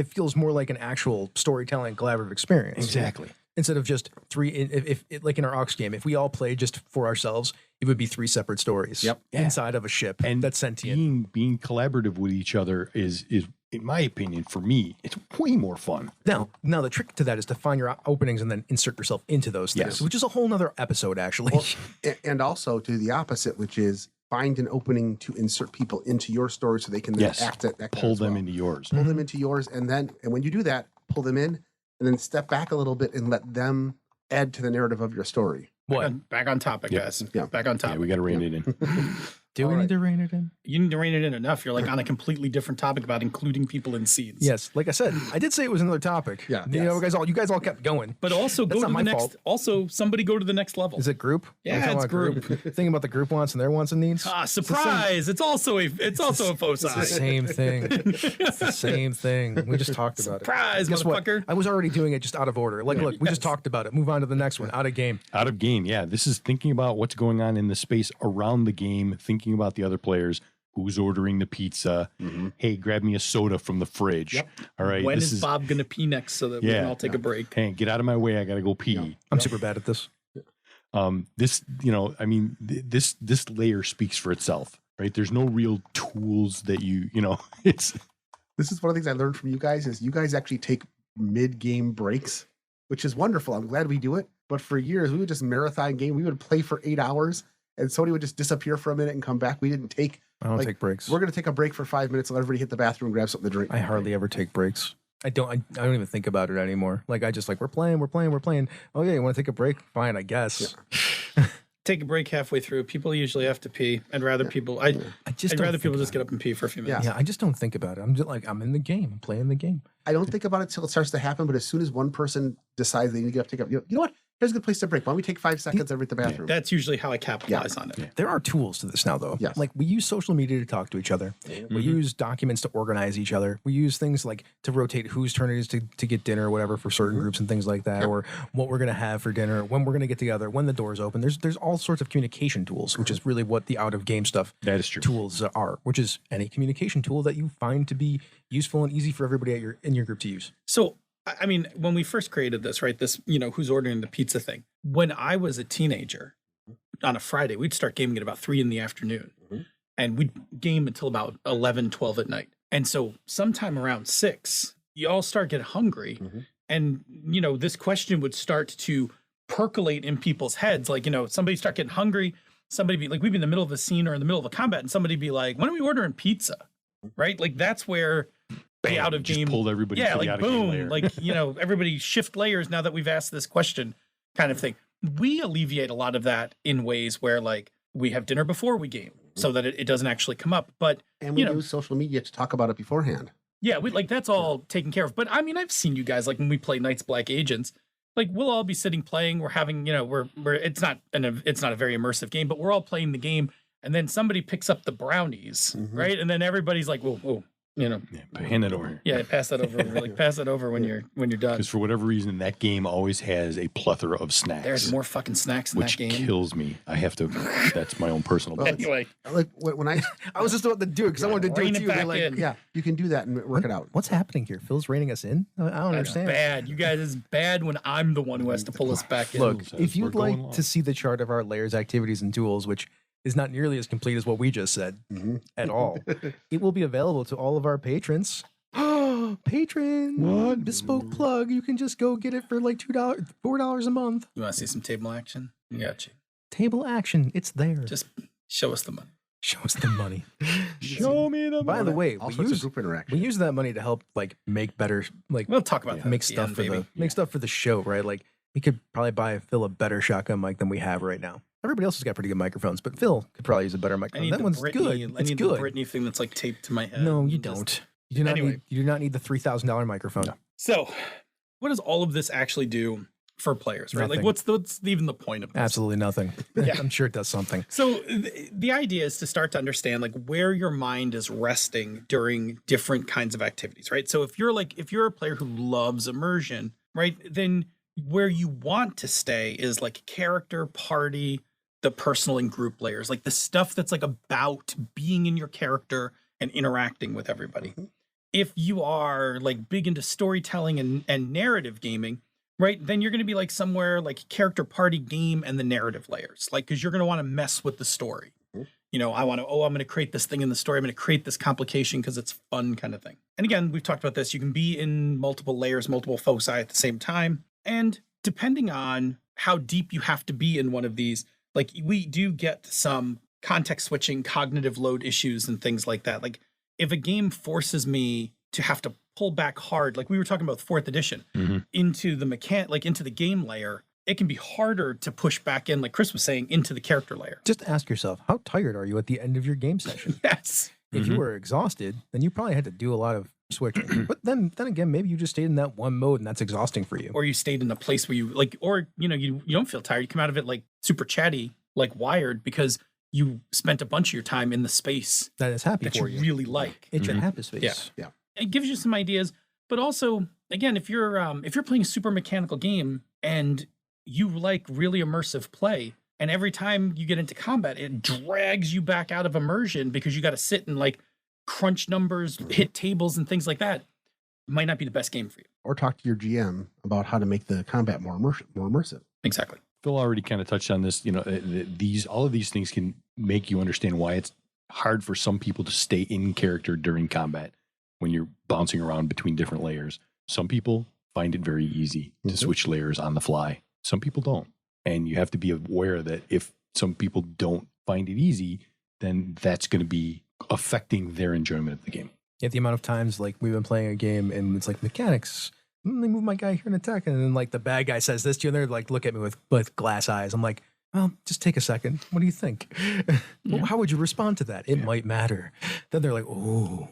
feels more like an actual storytelling collaborative experience. Exactly. Instead of just three, if like in our Ox game, if we all played just for ourselves, it would be 3 separate stories inside of a ship And that's sentient. being collaborative with each other is in my opinion, for me, it's way more fun. Now the trick to that is to find your openings and then insert yourself into those things, Yes. which is a whole nother episode, actually. Well, and also to the opposite, which is find an opening to insert people into your story so they can then Yes. act that Pull as them well. into yours. Pull them into yours, and when you do that, pull them in, and then step back a little bit and let them add to the narrative of your story. What? Back on topic, Yep. guys. Yeah. Back on Yeah, topic. we got to rein it in. Do we All need to rein it in? You need to rein it in enough. You're like on a completely different topic about including people in scenes. Yes. Like I said, I did say it was another topic. Yeah. You know, you guys all kept going. But also That's go not to my the next. fault. Also, somebody go to the next level. Is it group? Yeah, Are we talking it's about Thinking about the group wants and their wants and needs. Surprise! It's also a It's the Foci. same thing. It's the same thing. We just talked about it. Surprise, Guess what? motherfucker! I was already doing it just out of order. Like, look, we just talked about it. Move on to the next one. Out of game. Out of game, yeah. This is thinking about what's going on in the space around the game, thinking about the other players, who's ordering the pizza. Hey, grab me a soda from the fridge. Yep. All right. When this is Bob gonna pee next so that we can all take a break? Hey, get out of my way. I got to go pee. I'm super bad at this. This, I mean, this layer speaks for itself, right? There's no real tools that it's This is one of the things I learned from you guys is you guys actually take mid-game breaks, which is wonderful. I'm glad we do it. But for years, we would just marathon game. We would play for 8 hours, and somebody would just disappear for a minute and come back. We didn't take. I don't Like, take breaks. We're going to take a break for 5 minutes and let everybody hit the bathroom and grab something to drink. I hardly ever take breaks. I don't even think about it anymore. Like, I just like, we're playing. Oh yeah, you want to take a break? Fine, I guess. Take a break halfway through. People usually have to pee. I'd rather people. I'd I'd rather people just get up and pee for a few minutes. Yeah, I just don't think about it. I'm just like, I'm in the game. I'm playing the game. I don't think about it till it starts to happen, but as soon as one person decides they need to get up, take up, you know what? Here's a good place to break. Why don't we take 5 seconds every at the bathroom? That's usually how I capitalize on it. Yeah. There are tools to this now, though. Yes. Like, we use social media to talk to each other. We use documents to organize each other. We use things like to rotate whose turn it is to get dinner or whatever for certain groups and things like that, or what we're going to have for dinner, when we're going to get together, when the doors open. There's all sorts of communication tools, which is really what the out of game stuff that is true. tools are, which is any communication tool that you find to be useful and easy for everybody in your group to use. So, I mean, when we first created this, right? This, who's ordering the pizza thing. When I was a teenager, on a Friday, we'd start gaming at about 3 in the afternoon, and we'd game until about 11, 12 at night. And so, sometime around 6, you all start getting hungry, and this question would start to percolate in people's heads. Like, somebody start getting hungry. Somebody be like, we'd be in the middle of a scene or in the middle of a combat, and somebody be like, "When are we ordering pizza?" Right? Like, that's where the out of Just game pulled everybody yeah, to the like out of game boom, layer. like everybody shift layers now that we've asked this question, kind of thing. We alleviate a lot of that in ways where like we have dinner before we game, so that it doesn't actually come up. But and we use social media to talk about it beforehand. yeah, we like that's all taken care of. But I mean, I've seen you guys like when we play Knights Black Agents. Like we'll all be sitting playing. We're having we're it's not a very immersive game, but we're all playing the game, and then somebody picks up the brownies, right? And then everybody's like, whoa. Yeah, hand that over here. Yeah, pass that over. Like pass it over when you're done. Because for whatever reason, that game always has a plethora of snacks. There's more fucking snacks in which that game. kills me. I have to. That's my own personal. Well, belief. Anyway, Like when I was just about to do it because I wanted to do rein it it too. They're back like, in. yeah, you can do that and work it out. What's happening here? Phil's reining us in? I don't that's understand. bad. You guys is bad when I'm the one who has to pull us back in. Look, Says if we're you'd going like long. to see the chart of our layers, activities, and tools, which is not nearly as complete as what we just said at all, it will be available to all of our patrons. Patron! What? Bespoke plug. You can just go get it for like $4 a month. You want to see some table action? We got you. Table action. It's there. Just show us the money. show us the money. Show me the By the way, All we sorts use, of group interaction. we use that money to help like make better, like We'll talk about that. make at the stuff end, for baby. the make stuff for the show, right? Like we could probably buy Phil a better shotgun mic than we have right now. Everybody else has got pretty good microphones, but Phil could probably use a better I microphone. need That the one's Britney, good. I It's need good. the Britney thing that's like taped to my head. No, you Just- don't. You do not Anyway. need. You do not need the $3,000 microphone. No. So, what does all of this actually do for players, right? Nothing. Like, what's even the point of this? Absolutely nothing. Yeah. I'm sure it does something. So the idea is to start to understand like where your mind is resting during different kinds of activities, right? So if you're a player who loves immersion, right, then where you want to stay is like character, party, the personal and group layers, like the stuff that's like about being in your character and interacting with everybody. If you are like big into storytelling and narrative gaming, right, then you're going to be like somewhere like character, party, game, and the narrative layers, like because you're going to want to mess with the story. You know, I'm going to create this thing in the story. I'm going to create this complication because it's fun, kind of thing. And again, we've talked about this. You can be in multiple layers, multiple foci at the same time, and depending on how deep you have to be in one of these, like we do get some context switching, cognitive load issues, and things like that. Like if a game forces me to have to pull back hard, like we were talking about with 4th edition, into the into the game layer, it can be harder to push back in, like Chris was saying, into the character layer. Just ask yourself, how tired are you at the end of your game session? Yes. If you were exhausted, then you probably had to do a lot of switching. But then again, maybe you just stayed in that one mode and that's exhausting for you. Or you stayed in a place where you like, or you don't feel tired. You come out of it like super chatty, like wired, because you spent a bunch of your time in the space That is happy that for you you. really like. It's your happy space. Yeah. It gives you some ideas, but also, again, if you're playing a super mechanical game and you like really immersive play, and every time you get into combat, it drags you back out of immersion because you got to sit and like crunch numbers, hit tables, and things like that, it might not be the best game for you. Or talk to your GM about how to make the combat more immersive. Exactly. Phil already kind of touched on this. You know, all of these things can make you understand why it's hard for some people to stay in character during combat when you're bouncing around between different layers. Some people find it very easy to switch layers on the fly. Some people don't. And you have to be aware that if some people don't find it easy, then that's going to be affecting their enjoyment of the game. At the amount of times like we've been playing a game and it's like mechanics, let me move my guy here and attack, and then like the bad guy says this to you and they're like look at me with glass eyes. I'm like, well, just take a second. What do you think? Well, how would you respond to that? It might matter. Then they're like, oh.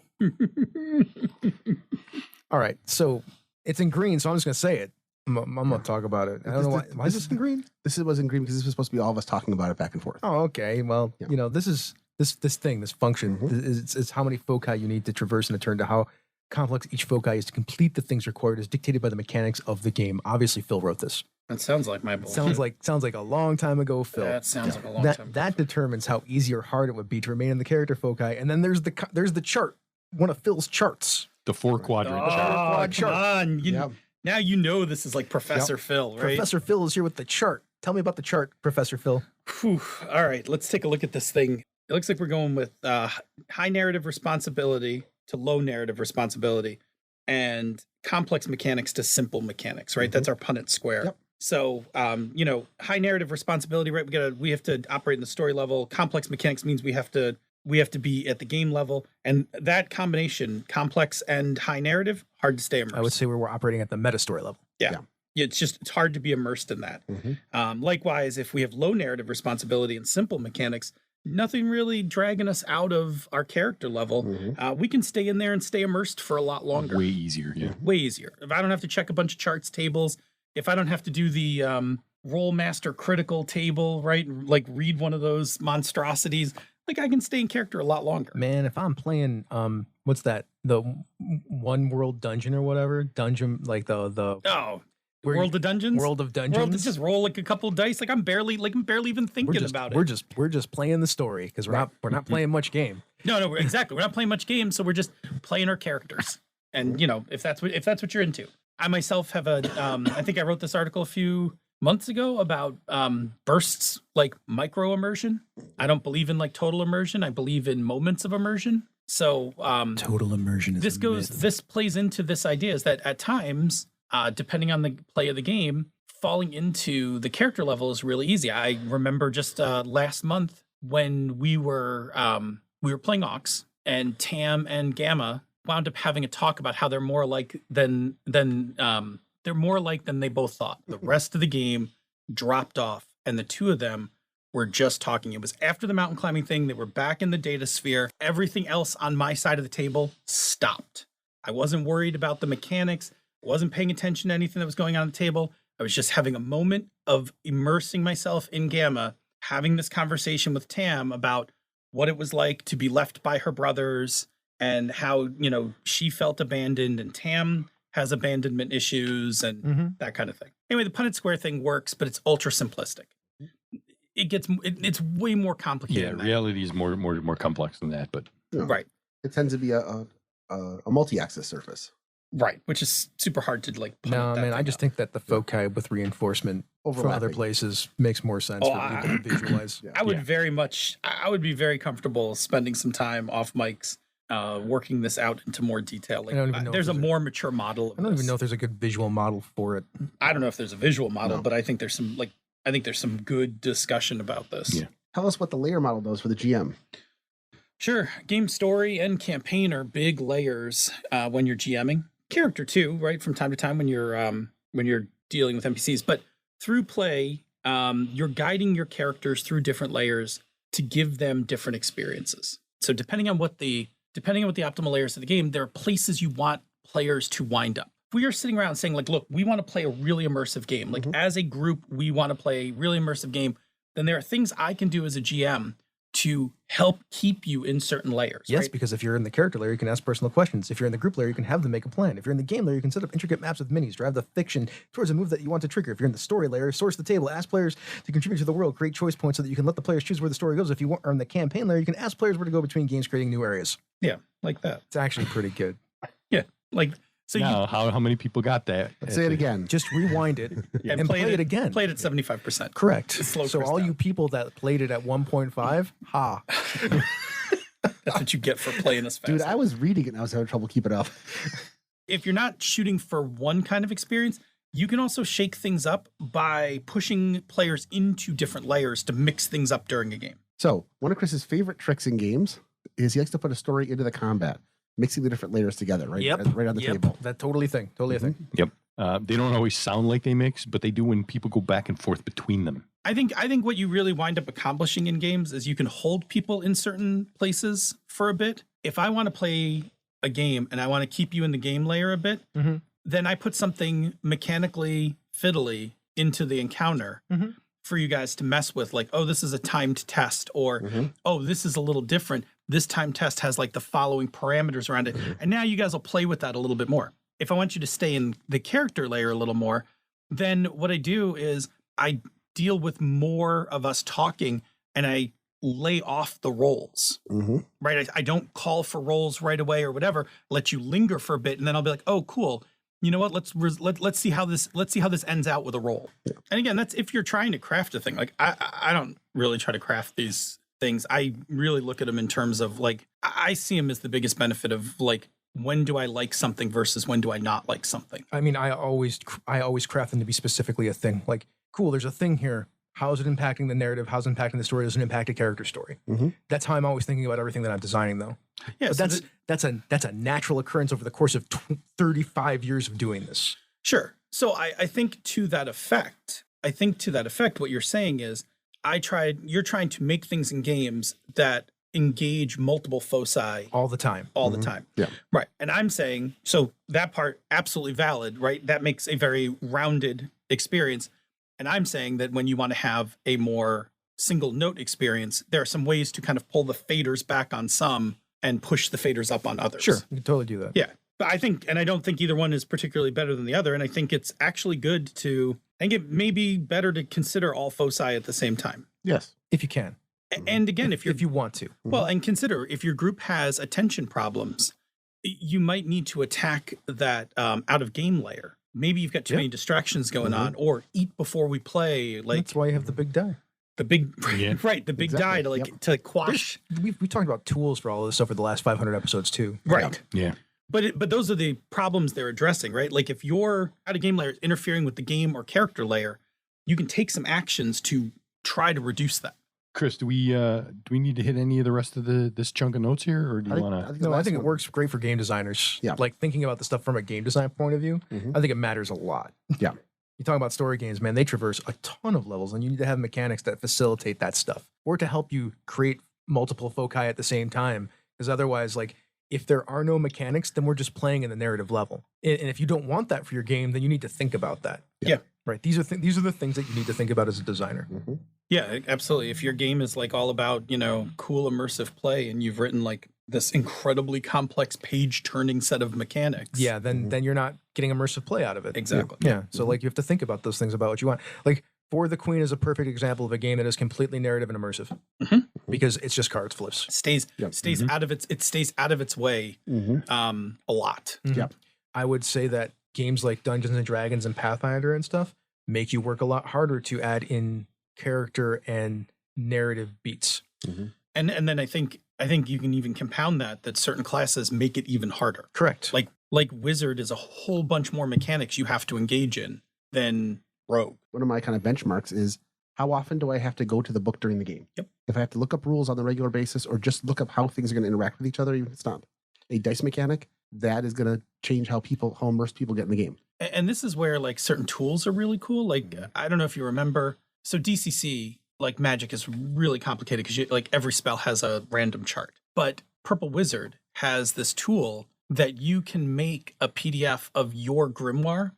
All right, so it's in green, so I'm just gonna say it. I'm gonna talk about it. I don't know why is this in green? This was in green because this was supposed to be all of us talking about it back and forth. Oh, okay. Well, Yeah. you know, this is this thing, this function is how many foci you need to traverse in a turn, to how complex each foci is to complete the things required, is dictated by the mechanics of the game. Obviously, Phil wrote this. That sounds like my bullshit. Sounds like a long time ago, Phil. That sounds like a long time. That determines how easy or hard it would be to remain in the character foci. And then there's the chart, one of Phil's charts. The 4-quadrant chart. Oh, Quad come chart. on. Yep. Now you know this is like Professor Phil, right? Professor Phil is here with the chart. Tell me about the chart, Professor Phil. Whew. All right, let's take a look at this thing. It looks like we're going with high narrative responsibility to low narrative responsibility, and complex mechanics to simple mechanics, right? That's our Punnett square. Yep. So, high narrative responsibility, right? We have to operate in the story level. Complex mechanics means we have to be at the game level, and that combination, complex and high narrative, hard to stay immersed. I would say we're operating at the meta story level. Yeah, it's hard to be immersed in that. Likewise, if we have low narrative responsibility and simple mechanics, nothing really dragging us out of our character level. We can stay in there and stay immersed for a lot longer. Way easier, yeah. Way easier. If I don't have to check a bunch of charts, tables, if I don't have to do the roll master critical table, right? Like read one of those monstrosities, like I can stay in character a lot longer. Man, if I'm playing what's that? The one world dungeon or whatever dungeon, like the Oh, where World of Dungeons. World of Dungeons. World, just roll like a couple dice. Like I'm barely even thinking about it. We're just playing the story because we're not playing much game. No, exactly. We're not playing much game, so we're just playing our characters. And you know, if that's what you're into. I myself have a I think I wrote this article a few months ago about bursts, like micro immersion. I don't believe in like total immersion. I believe in moments of immersion. So Total immersion is this plays into this idea is that at times, depending on the play of the game, falling into the character level is really easy. I remember just last month when we were playing Ox, and Tam and Gamma wound up having a talk about how they're more alike than they're more alike than they both thought. The rest of the game dropped off, and the two of them were just talking. It was after the mountain climbing thing. They were back in the data sphere. Everything else on my side of the table stopped. I wasn't worried about the mechanics. I wasn't paying attention to anything that was going on the table. I was just having a moment of immersing myself in Gamma, having this conversation with Tam about what it was like to be left by her brothers and how, you know, she felt abandoned, and Tam has abandonment issues and that kind of thing. Anyway, the Punnett Square thing works, but it's ultra simplistic. It's way more complicated. Yeah, reality is more complex than that, but right. It tends to be a multi-axis surface. Right, which is super hard to like. No, man, I just think that the foci with reinforcement from other places makes more sense for people to visualize. I would be very comfortable spending some time off mics, working this out into more detail. Like, there's a more mature model. I don't even know if there's a good visual model for it. I don't know if there's a visual model, but I think there's some good discussion about this. Yeah. Tell us what the layer model does for the GM. Sure, game story and campaign are big layers when you're GMing. Character too, right? From time to time when you're dealing with NPCs, but through play, you're guiding your characters through different layers to give them different experiences. So depending on what the optimal layers of the game, there are places you want players to wind up. If we are sitting around saying like, look, we want to play a really immersive game. Like as a group, we want to play a really immersive game. Then there are things I can do as a GM to help keep you in certain layers. Yes, right? because if you're in the character layer, you can ask personal questions. If you're in the group layer, you can have them make a plan. If you're in the game layer, you can set up intricate maps with minis, drive the fiction towards a move that you want to trigger. If you're in the story layer, source the table, ask players to contribute to the world, create choice points so that you can let the players choose where the story goes. If you are in the campaign layer, you can ask players where to go between games, creating new areas. Yeah, like that. It's actually pretty good. Yeah, like so. Now, how many people got that? Let's say it again. Just rewind it and play it again. Play it at 75%. Correct. Slow so all down. you people that played it at 1.5, ha. That's what you get for playing us fast. Dude, I was reading it and I was having trouble keeping up. If you're not shooting for one kind of experience, you can also shake things up by pushing players into different layers to mix things up during a game. So one of Chris's favorite tricks in games is he likes to put a story into the combat, mixing the different layers together, right? Right on the table. That totally a thing. Yep. They don't always sound like they mix, but they do when people go back and forth between them. I think what you really wind up accomplishing in games is you can hold people in certain places for a bit. If I want to play a game and I want to keep you in the game layer a bit, then I put something mechanically fiddly into the encounter for you guys to mess with. Like, oh, this is a timed test, or oh, this is a little different. This timed test has like the following parameters around it. And now you guys will play with that a little bit more. If I want you to stay in the character layer a little more, then what I do is I deal with more of us talking and I lay off the roles, right? I don't call for roles right away or whatever, let you linger for a bit. And then I'll be like, oh, cool. You know what? Let's see how this ends out with a role. Yeah. And again, that's if you're trying to craft a thing. Like I don't really try to craft these things. I really look at them in terms of like, I see them as the biggest benefit of like, when do I like something versus when do I not like something? I mean, I always craft them to be specifically a thing. Like, cool, there's a thing here. How is it impacting the narrative? How's it impacting the story? Does it impact a character story? That's how I'm always thinking about everything that I'm designing, though. Yeah, so that's a natural occurrence over the course of 35 years of doing this. Sure. So I think to that effect, what you're saying is, you're trying to make things in games that engage multiple foci all the time. The time. Yeah. Right. And I'm saying, so that part, absolutely valid, right? That makes a very rounded experience. And I'm saying that when you want to have a more single note experience, there are some ways to kind of pull the faders back on some and push the faders up on others. Sure, you can totally do that. Yeah. But I don't think either one is particularly better than the other. And I think it's actually good I think it may be better to consider all foci at the same time. Yes. If you can. And again, if you want to. Well, and consider if your group has attention problems, you might need to attack that out of game layer. Maybe you've got too many distractions going on, or eat before we play. Like that's why you have the big die. The big right, the big die to quash. We talked about tools for all of this over the last 500 episodes too. Right. Yeah. But those are the problems they're addressing, right? Like if your out of game layer is interfering with the game or character layer, you can take some actions to try to reduce that. Chris, do we need to hit any of the rest of this chunk of notes here, or do you want to? No, I think it works great for game designers. Yeah, like thinking about the stuff from a game design point of view, I think it matters a lot. Yeah, you talk about story games, man. They traverse a ton of levels, and you need to have mechanics that facilitate that stuff, or to help you create multiple foci at the same time. Because otherwise, like if there are no mechanics, then we're just playing in the narrative level. And if you don't want that for your game, then you need to think about that. Yeah. Right. These are the things that you need to think about as a designer. Yeah, absolutely. If your game is like all about, cool immersive play and you've written like this incredibly complex page turning set of mechanics. Yeah, then you're not getting immersive play out of it. Exactly. Yeah. So like you have to think about those things about what you want. Like For the Queen is a perfect example of a game that is completely narrative and immersive because it's just cards flips. Stays out of its way a lot. Yeah. I would say that games like Dungeons and Dragons and Pathfinder and stuff make you work a lot harder to add in character and narrative beats. And then I think you can even compound that certain classes make it even harder. Correct. Like Wizard is a whole bunch more mechanics you have to engage in than Rogue. One of my kind of benchmarks is how often do I have to go to the book during the game? Yep. If I have to look up rules on a regular basis or just look up how things are going to interact with each other, even if it's not a dice mechanic, that is going to change how immersed people get in the game. And this is where like certain tools are really cool. Like, I don't know if you remember. So DCC, like Magic is really complicated because like every spell has a random chart. But Purple Wizard has this tool that you can make a PDF of your grimoire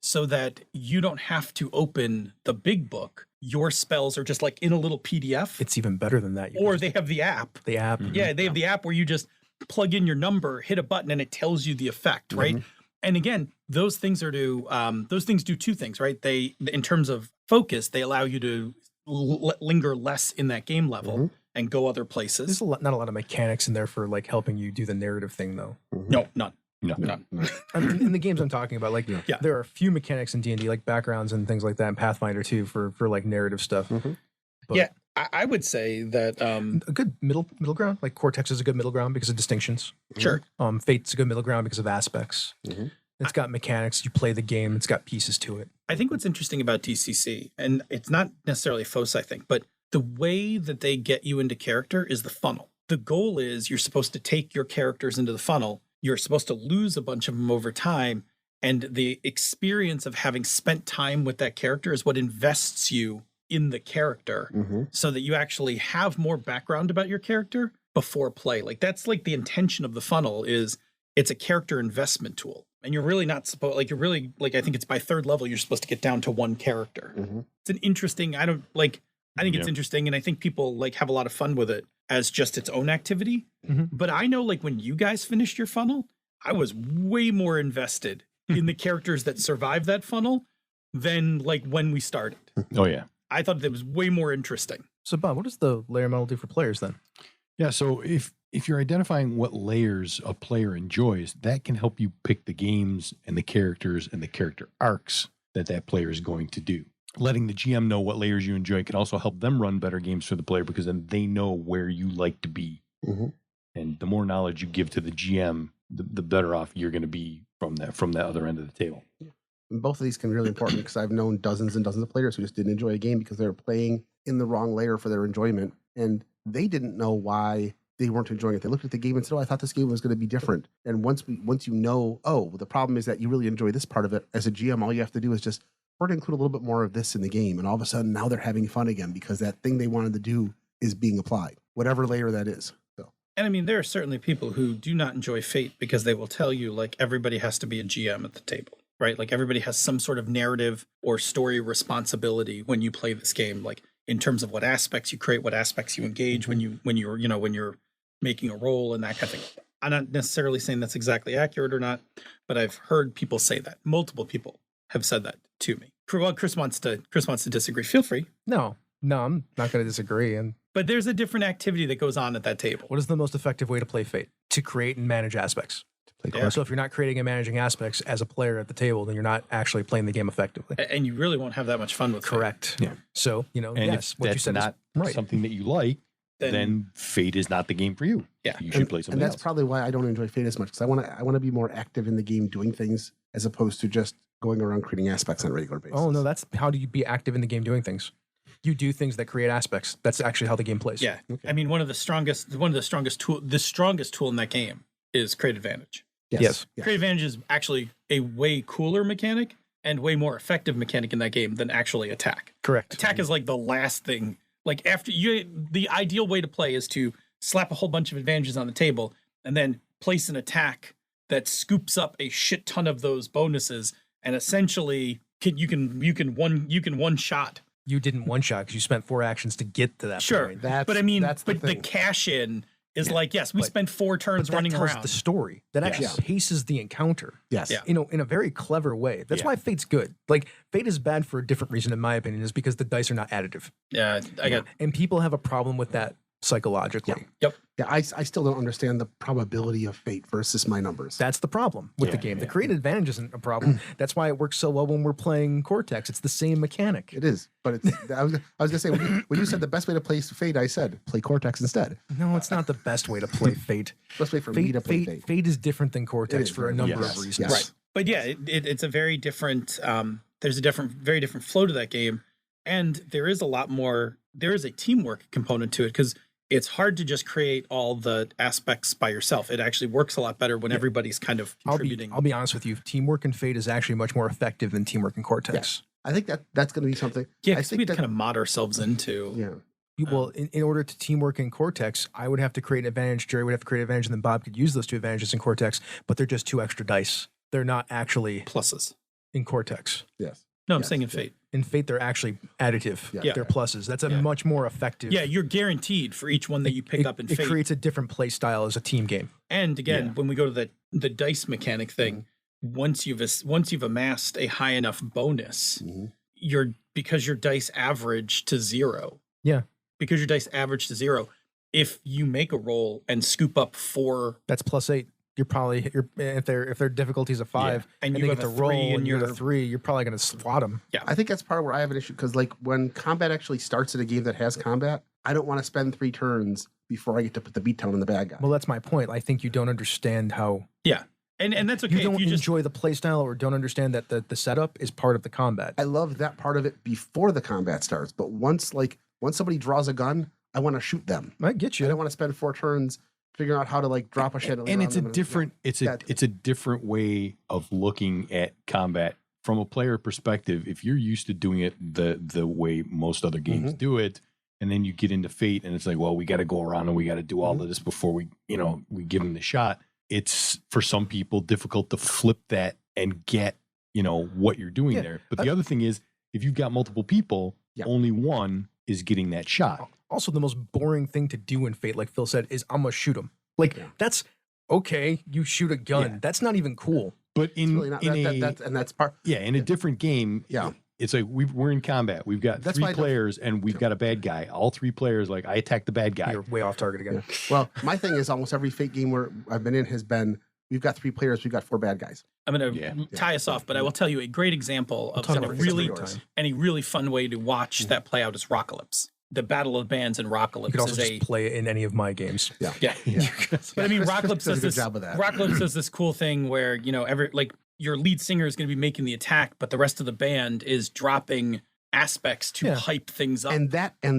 so that you don't have to open the big book. Your spells are just like in a little PDF. It's even better than that. Or they have the app. The app. Yeah, they have the app where you just plug in your number, hit a button, and it tells you the effect, right? And again, those things do two things, right? They, in terms of focus, they allow you to linger less in that game level and go other places. There's not a lot of mechanics in there for like helping you do the narrative thing, though. No, none. None. I mean, in the games I'm talking about, like there are a few mechanics in D&D, like backgrounds and things like that, and Pathfinder too, for like narrative stuff. But yeah, I would say that a good middle ground, like Cortex is a good middle ground because of distinctions. Sure. Fate's a good middle ground because of aspects. It's got mechanics. You play the game. It's got pieces to it. I think what's interesting about DCC, and it's not necessarily Foci, I think, but the way that they get you into character is the funnel. The goal is you're supposed to take your characters into the funnel. You're supposed to lose a bunch of them over time. And the experience of having spent time with that character is what invests you in the character so that you actually have more background about your character before play. Like that's like the intention of the funnel is it's a character investment tool. And you're really not supposed, like, I think it's by third level, you're supposed to get down to one character. It's an interesting, I think it's interesting. And I think people like have a lot of fun with it as just its own activity. But I know like when you guys finished your funnel, I was way more invested in the characters that survived that funnel than like when we started. Oh yeah. I thought that was way more interesting. So Bob, what does the layer model do for players then? Yeah, so if you're identifying what layers a player enjoys, that can help you pick the games and the characters and the character arcs that player is going to do. Letting the GM know what layers you enjoy can also help them run better games for the player because then they know where you like to be. And the more knowledge you give to the GM, the better off you're going to be from that other end of the table. And both of these can be really important because I've known dozens and dozens of players who just didn't enjoy a game because they were playing in the wrong layer for their enjoyment. And they didn't know why they weren't enjoying it. They looked at the game and said, oh, I thought this game was going to be different. And once you know, oh, the problem is that you really enjoy this part of it, as a GM, all you have to do is just we're going to include a little bit more of this in the game. And all of a sudden now they're having fun again because that thing they wanted to do is being applied, whatever layer that is. So. And I mean, there are certainly people who do not enjoy Fate because they will tell you like everybody has to be a GM at the table, right? Like everybody has some sort of narrative or story responsibility when you play this game, like in terms of what aspects you create, what aspects you engage when you're making a roll and that kind of thing. I'm not necessarily saying that's exactly accurate or not, but I've heard people say that. Multiple people have said that to me. Well, Chris wants to disagree. Feel free. No, I'm not going to disagree. And But there's a different activity that goes on at that table. what is the most effective way to play Fate? To create and manage aspects. Yeah. So if you're not creating and managing aspects as a player at the table, then you're not actually playing the game effectively. And you really won't have that much fun with it. Correct. Yeah. So, And yes, if what you that's said not is right. something that you like, then Fate is not the game for you. Yeah. You should play And something that's else. probably why I don't enjoy Fate as much, because I want to be more active in the game doing things as opposed to just going around creating aspects on a regular basis. Oh, no, that's how do you be active in the game doing things? You do things that create aspects. That's actually how the game plays. Yeah. I mean, the strongest tool in that game is Create Advantage. Yes. Create Advantage is actually a way cooler mechanic and way more effective mechanic in that game than actually attack. Correct. Attack is like the last thing. Like after the ideal way to play is to slap a whole bunch of advantages on the table and then place an attack that scoops up a shit ton of those bonuses and essentially you can one shot. You didn't one shot because you spent 4 actions to get to that Sure, point. but I mean, that's the the thing. cash in is like, yes, we but- spent 4 turns But that running tells around. the story. That actually Yes. paces the encounter. Yes. Yeah. In a very clever way. That's Yeah. why Fate's good. Like, Fate is bad for a different reason, in my opinion, is because the dice are not additive. Yeah, I got. And people have a problem with that psychologically. Yep. Yeah, I still don't understand the probability of Fate versus my numbers. That's the problem with the game. The created advantage isn't a problem. That's why it works so well when we're playing Cortex. It's the same mechanic. It is, but it's. I was gonna say when you said the best way to play Fate, I said play Cortex instead. No, it's not the best way to play Fate. Best way for me to play Fate. Fate is different than Cortex is for a very number different. of reasons. Yes. Right. But yeah, it's a very different. There's a very different flow to that game, and there is a lot more. There is a teamwork component to it because it's hard to just create all the aspects by yourself. It actually works a lot better when everybody's kind of contributing. I'll be honest with you. Teamwork in Fate is actually much more effective than teamwork in Cortex. I think that's going to be something. Yeah, I because think we'd that, kind of mod ourselves into. Yeah. Well, in order to teamwork in Cortex, I would have to create an advantage. Jerry would have to create an advantage, and then Bob could use those 2 advantages in Cortex. But they're just 2 extra dice. They're not actually Pluses. in Cortex. Yes. No, I'm Yes, saying in yeah. Fate. In Fate, they're actually additive. Yeah. They're pluses. That's a Yeah. much more effective. Yeah, you're guaranteed for each one that you pick up in It Fate. creates a different play style as a team game. And again, Yeah. when we go to the dice mechanic thing, once you've amassed a high enough bonus, because your dice average to 0. Yeah. Because your dice average to 0, if you make a roll and scoop up 4 That's +8. You're probably if their difficulty's a 5 And and you they have get to a 3 roll and you're you're- a 3, you're probably going to swat them. I think that's part of where I have an issue because, like, when combat actually starts in a game that has combat, I don't want to spend 3 turns before I get to put the beatdown on the bad guy. Well, that's my point. I think you don't understand how and that's okay. you don't if you just enjoy the play style or don't understand that the setup is part of the combat. I love that part of it before the combat starts, but once somebody draws a gun, I want to shoot them. I get I you. don't want to spend 4 turns figuring out how to drop a chandelier. And on it's a them different it's a different way of looking at combat from a player perspective. If you're used to doing it the way most other games do it, and then you get into Fate and it's like, well, we got to go around and we got to do all of this before we give them the shot. It's for some people difficult to flip that and get what you're doing there. But the other thing is, if you've got multiple people, only one is getting that shot. Also, the most boring thing to do in Fate, like Phil said, is I'm gonna shoot him. That's okay. You shoot a gun. Yeah. That's not even cool. But It's really not, that's part. in a different game, it's like we're in combat. We've got That's why 3 I don't- players and we've got a bad guy. All 3 players, I attack the bad guy. You're way off target again. Well, my thing is almost every Fate game where I've been in has been we've got 3 players, we've got 4 bad guys. I'm going to tie us off, but I will tell you a great example of talk a about this really another time. and a really fun way to watch that play out is Rockalypse. The Battle of Bands in You Rockalypse could also is just play it in any of my games. yeah. Yeah. But I mean, Chris Rockalypse does a does good this. job of that. Rockalypse does this cool thing where your lead singer is going to be making the attack, but the rest of the band is dropping aspects to hype things up. And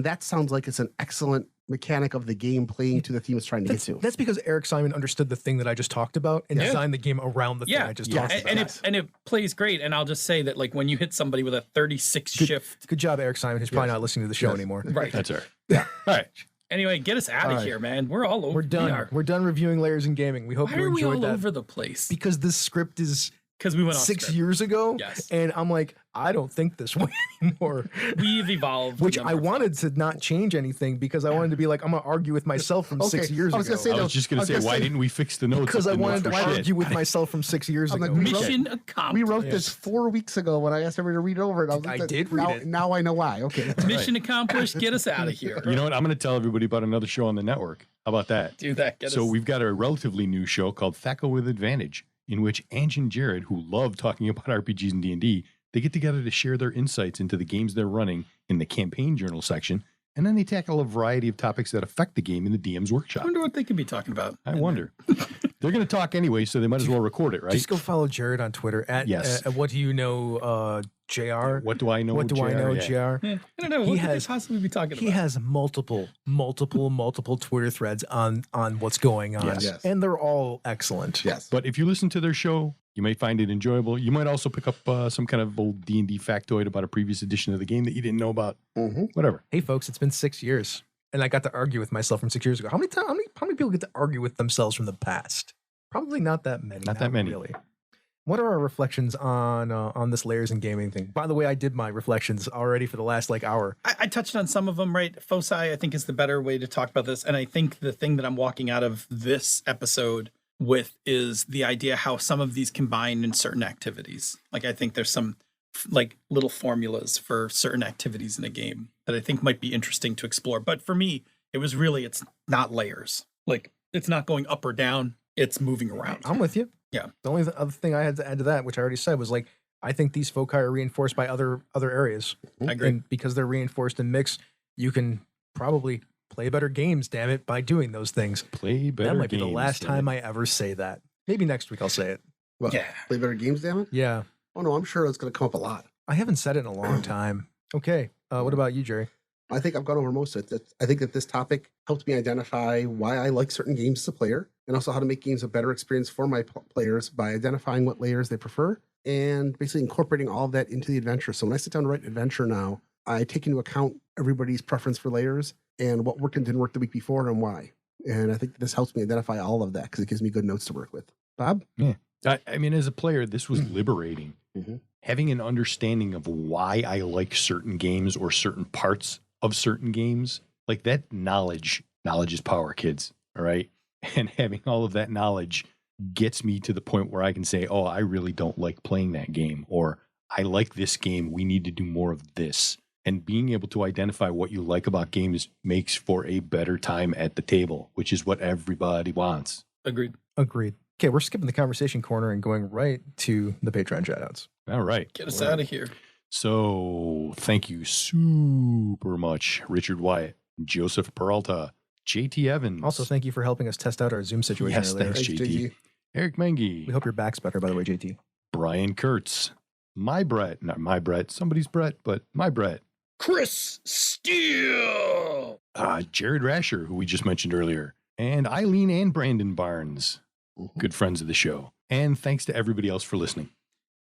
that sounds like it's an excellent mechanic of the game playing to the theme it's trying to get to. That's because Eric Simon understood the thing that I just talked about and designed the game around the thing I just talked about. and it plays great. And I'll just say that when you hit somebody with a 36 shift, Good job, Eric Simon, who's probably not listening to the show anymore. right? That's her. All right. Anyway, get us out of here, man. We're all over. We're done. We're done reviewing Layers in Gaming. We hope Why you are we enjoyed all that. over the place? Because this script is Because we went off 6 script. years ago. Yes. And I'm like, I don't think this way anymore. We've evolved. Which a I number of wanted times. to not change anything because I wanted to be like, I'm going to argue with myself from 6 years I was ago. gonna say I that was just going to say, why didn't we fix the notes? Because I if the wanted notes to were shit? argue with myself from 6 years I'm ago. like, Mission we accomplished. wrote this 4 weeks ago when I asked everybody to read it over. And I, was I like, did read now, it. Now I know why. Okay. That's right. Mission accomplished. Get us out of here. You know what? I'm going to tell everybody about another show on the network. How about that? Do that. Get So us. we've got a relatively new show called Thaco with Advantage, in which Ange and Jared, who love talking about RPGs and D&D, they get together to share their insights into the games they're running in the campaign journal section, and then they tackle a variety of topics that affect the game in the DM's I workshop. wonder what they could be talking about. I wonder. They're going to talk anyway, so they might as well record it, right? Just go follow Jared on Twitter at Yes. what do you know, JR? What do I know? What do I know, Yeah. JR? Yeah, I don't know. He What could has- they possibly be talking He about? has multiple Twitter threads on what's going on, Yes. and they're all excellent. Yes. But if you listen to their show, you may find it enjoyable. You might also pick up some kind of old D&D factoid about a previous edition of the game that you didn't know about. Mm-hmm. Whatever. Hey, folks, it's been 6 years, and I got to argue with myself from 6 years ago. How many people get to argue with themselves from the past? Probably not that many. Not that many. really. What are our reflections on this layers and gaming thing? By the way, I did my reflections already for the last hour. I touched on some of them, right? Foci, I think, is the better way to talk about this. And I think the thing that I'm walking out of this episode with is the idea how some of these combine in certain activities. Like, I think there's some like little formulas for certain activities in a game that I think might be interesting to explore. But for me, it was really, it's not layers. Like, it's not going up or down. It's moving around. I'm with you. Yeah. The only other thing I had to add to that, which I already said, was like, I think these foci are reinforced by other areas. I agree. And because they're reinforced in mix, you can probably play better games, damn it, by doing those things. Play better That might be the games, last damn time it. I ever say that. Maybe next week I'll say it. Well, Yeah. Play better games, damn it. Yeah. Oh no, I'm sure it's going to come up a lot. I haven't said it in a long time. Okay. What about you, Jerry? I think I've gone over most of it. I think that this topic helped me identify why I like certain games as a player, and also how to make games a better experience for my players by identifying what layers they prefer and basically incorporating all of that into the adventure. So when I sit down to write an adventure now, I take into account everybody's preference for layers and what worked and didn't work the week before and why. And I think this helps me identify all of that because it gives me good notes to work with. Bob? I mean, as a player, this was liberating. Mhm. Having an understanding of why I like certain games or certain parts of certain games, like that knowledge is power, kids. All right. And having all of that knowledge gets me to the point where I can say, oh, I really don't like playing that game, or I like this game. We need to do more of this. And being able to identify what you like about games makes for a better time at the table, which is what everybody wants. Agreed. Agreed. Okay, we're skipping the conversation corner and going right to the Patreon shoutouts. All right. Get us out of here. So thank you super much, Richard Wyatt, Joseph Peralta, JT Evans. Also, thank you for helping us test out our Zoom situation Yes, earlier. thanks, JT. Eric Mengi, We hope your back's better, by the way, JT. Brian Kurtz, my Brett, not my Brett, somebody's Brett, but my Brett, Chris Steele. Jared Rasher, who we just mentioned earlier, and Eileen and Brandon Barnes, good friends of the show. And thanks to everybody else for listening.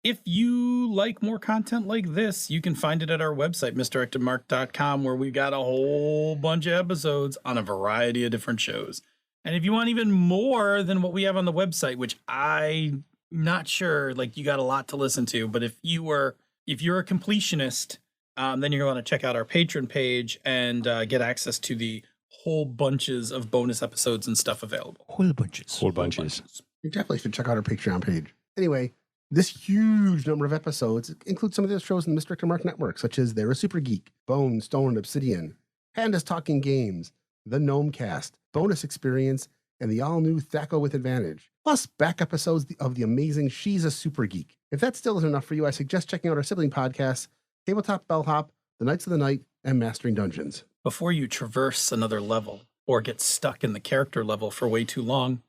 If you like more content like this, you can find it at our website, misdirectedmark.com, where we've got a whole bunch of episodes on a variety of different shows. And if you want even more than what we have on the website, which I'm not sure, like, you got a lot to listen to, but if you're a completionist, then you're going to check out our Patreon page and get access to the whole bunches of bonus episodes and stuff available. Whole bunches. Whole bunches. You definitely should check out our Patreon page. Anyway, this huge number of episodes includes some of the shows in the Mr. Mark Network, such as They're a Super Geek, Bone, Stone, Obsidian, Pandas Talking Games, The Gnome Cast, Bonus Experience, and the all-new Thaco with Advantage, plus back episodes of the amazing She's a Super Geek. If that still isn't enough for you, I suggest checking out our sibling podcasts, Tabletop Bellhop, The Knights of the Night, and Mastering Dungeons. Before you traverse another level or get stuck in the character level for way too long,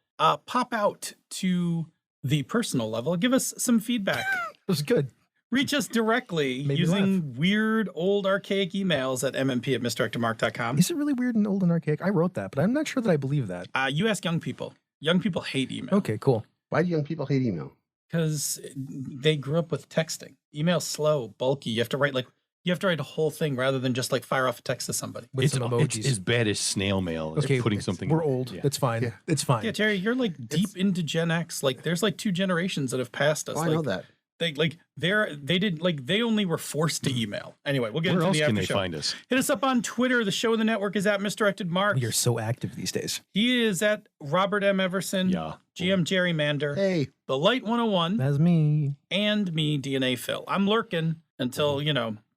pop out to the personal level. Give us some feedback. It was good. Reach us directly Made me using weird old archaic emails at mmp@misdirectedmark.com. Is it really weird and old and archaic? I wrote that, but I'm not sure that I believe that. You ask young people. Young people hate email Okay, cool. Why do young people hate email? because they grew up with texting. Email's slow, bulky. You have to write like You have to write a whole thing rather than just like fire off a text to somebody. With some emojis. It's as bad as snail mail as Okay, putting something. We're old. Yeah. It's fine. Yeah. It's fine. Yeah, Terry, you're like deep into Gen X. Like there's like 2 generations that have passed us. Oh, I know that. They only were forced to email. Anyway, we'll get Where into else the can after they show. find us? Hit us up on Twitter. The show in the network is at Misdirected Mark. You're so active these days. He is at Robert M. Everson. Yeah. GM Gerrymander. Hey, The Light 101. That's me. And me, DNA Phil. I'm lurking until,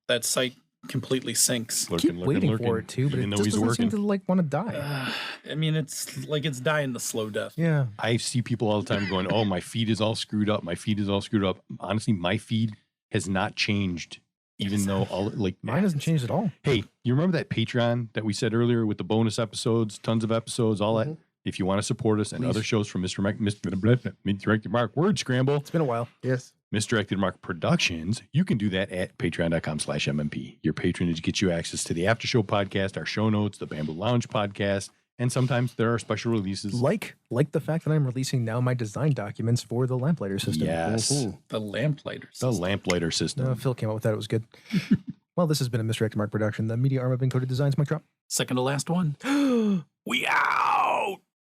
that site completely sinks. Keep waiting for it too, but Even it though just he's doesn't working. seem to want to die. I mean, it's like it's dying the slow death. Yeah. I see people all the time going, "Oh, my feed is all screwed up. My feed is all screwed up." Honestly, my feed has not changed, even though all like Mine hasn't changed at all. Hey, you remember that Patreon that we said earlier with the bonus episodes, tons of episodes, all that? If you want to support us and Please. other shows from Misdirected Mark, word scramble, It's been a while. yes. Misdirected Mark Productions, you can do that at patreon.com/MMP. Your patronage gets you access to the After Show podcast, our show notes, the Bamboo Lounge podcast, and sometimes there are special releases. Like the fact that I'm releasing now my design documents for the lamplighter system. Yes, The lamplighter. the lamplighter system. Phil came up with that. It was good. Well, this has been a Misdirected Mark production. The media arm of Encoded Designs. Mic drop. Second to last one. We out.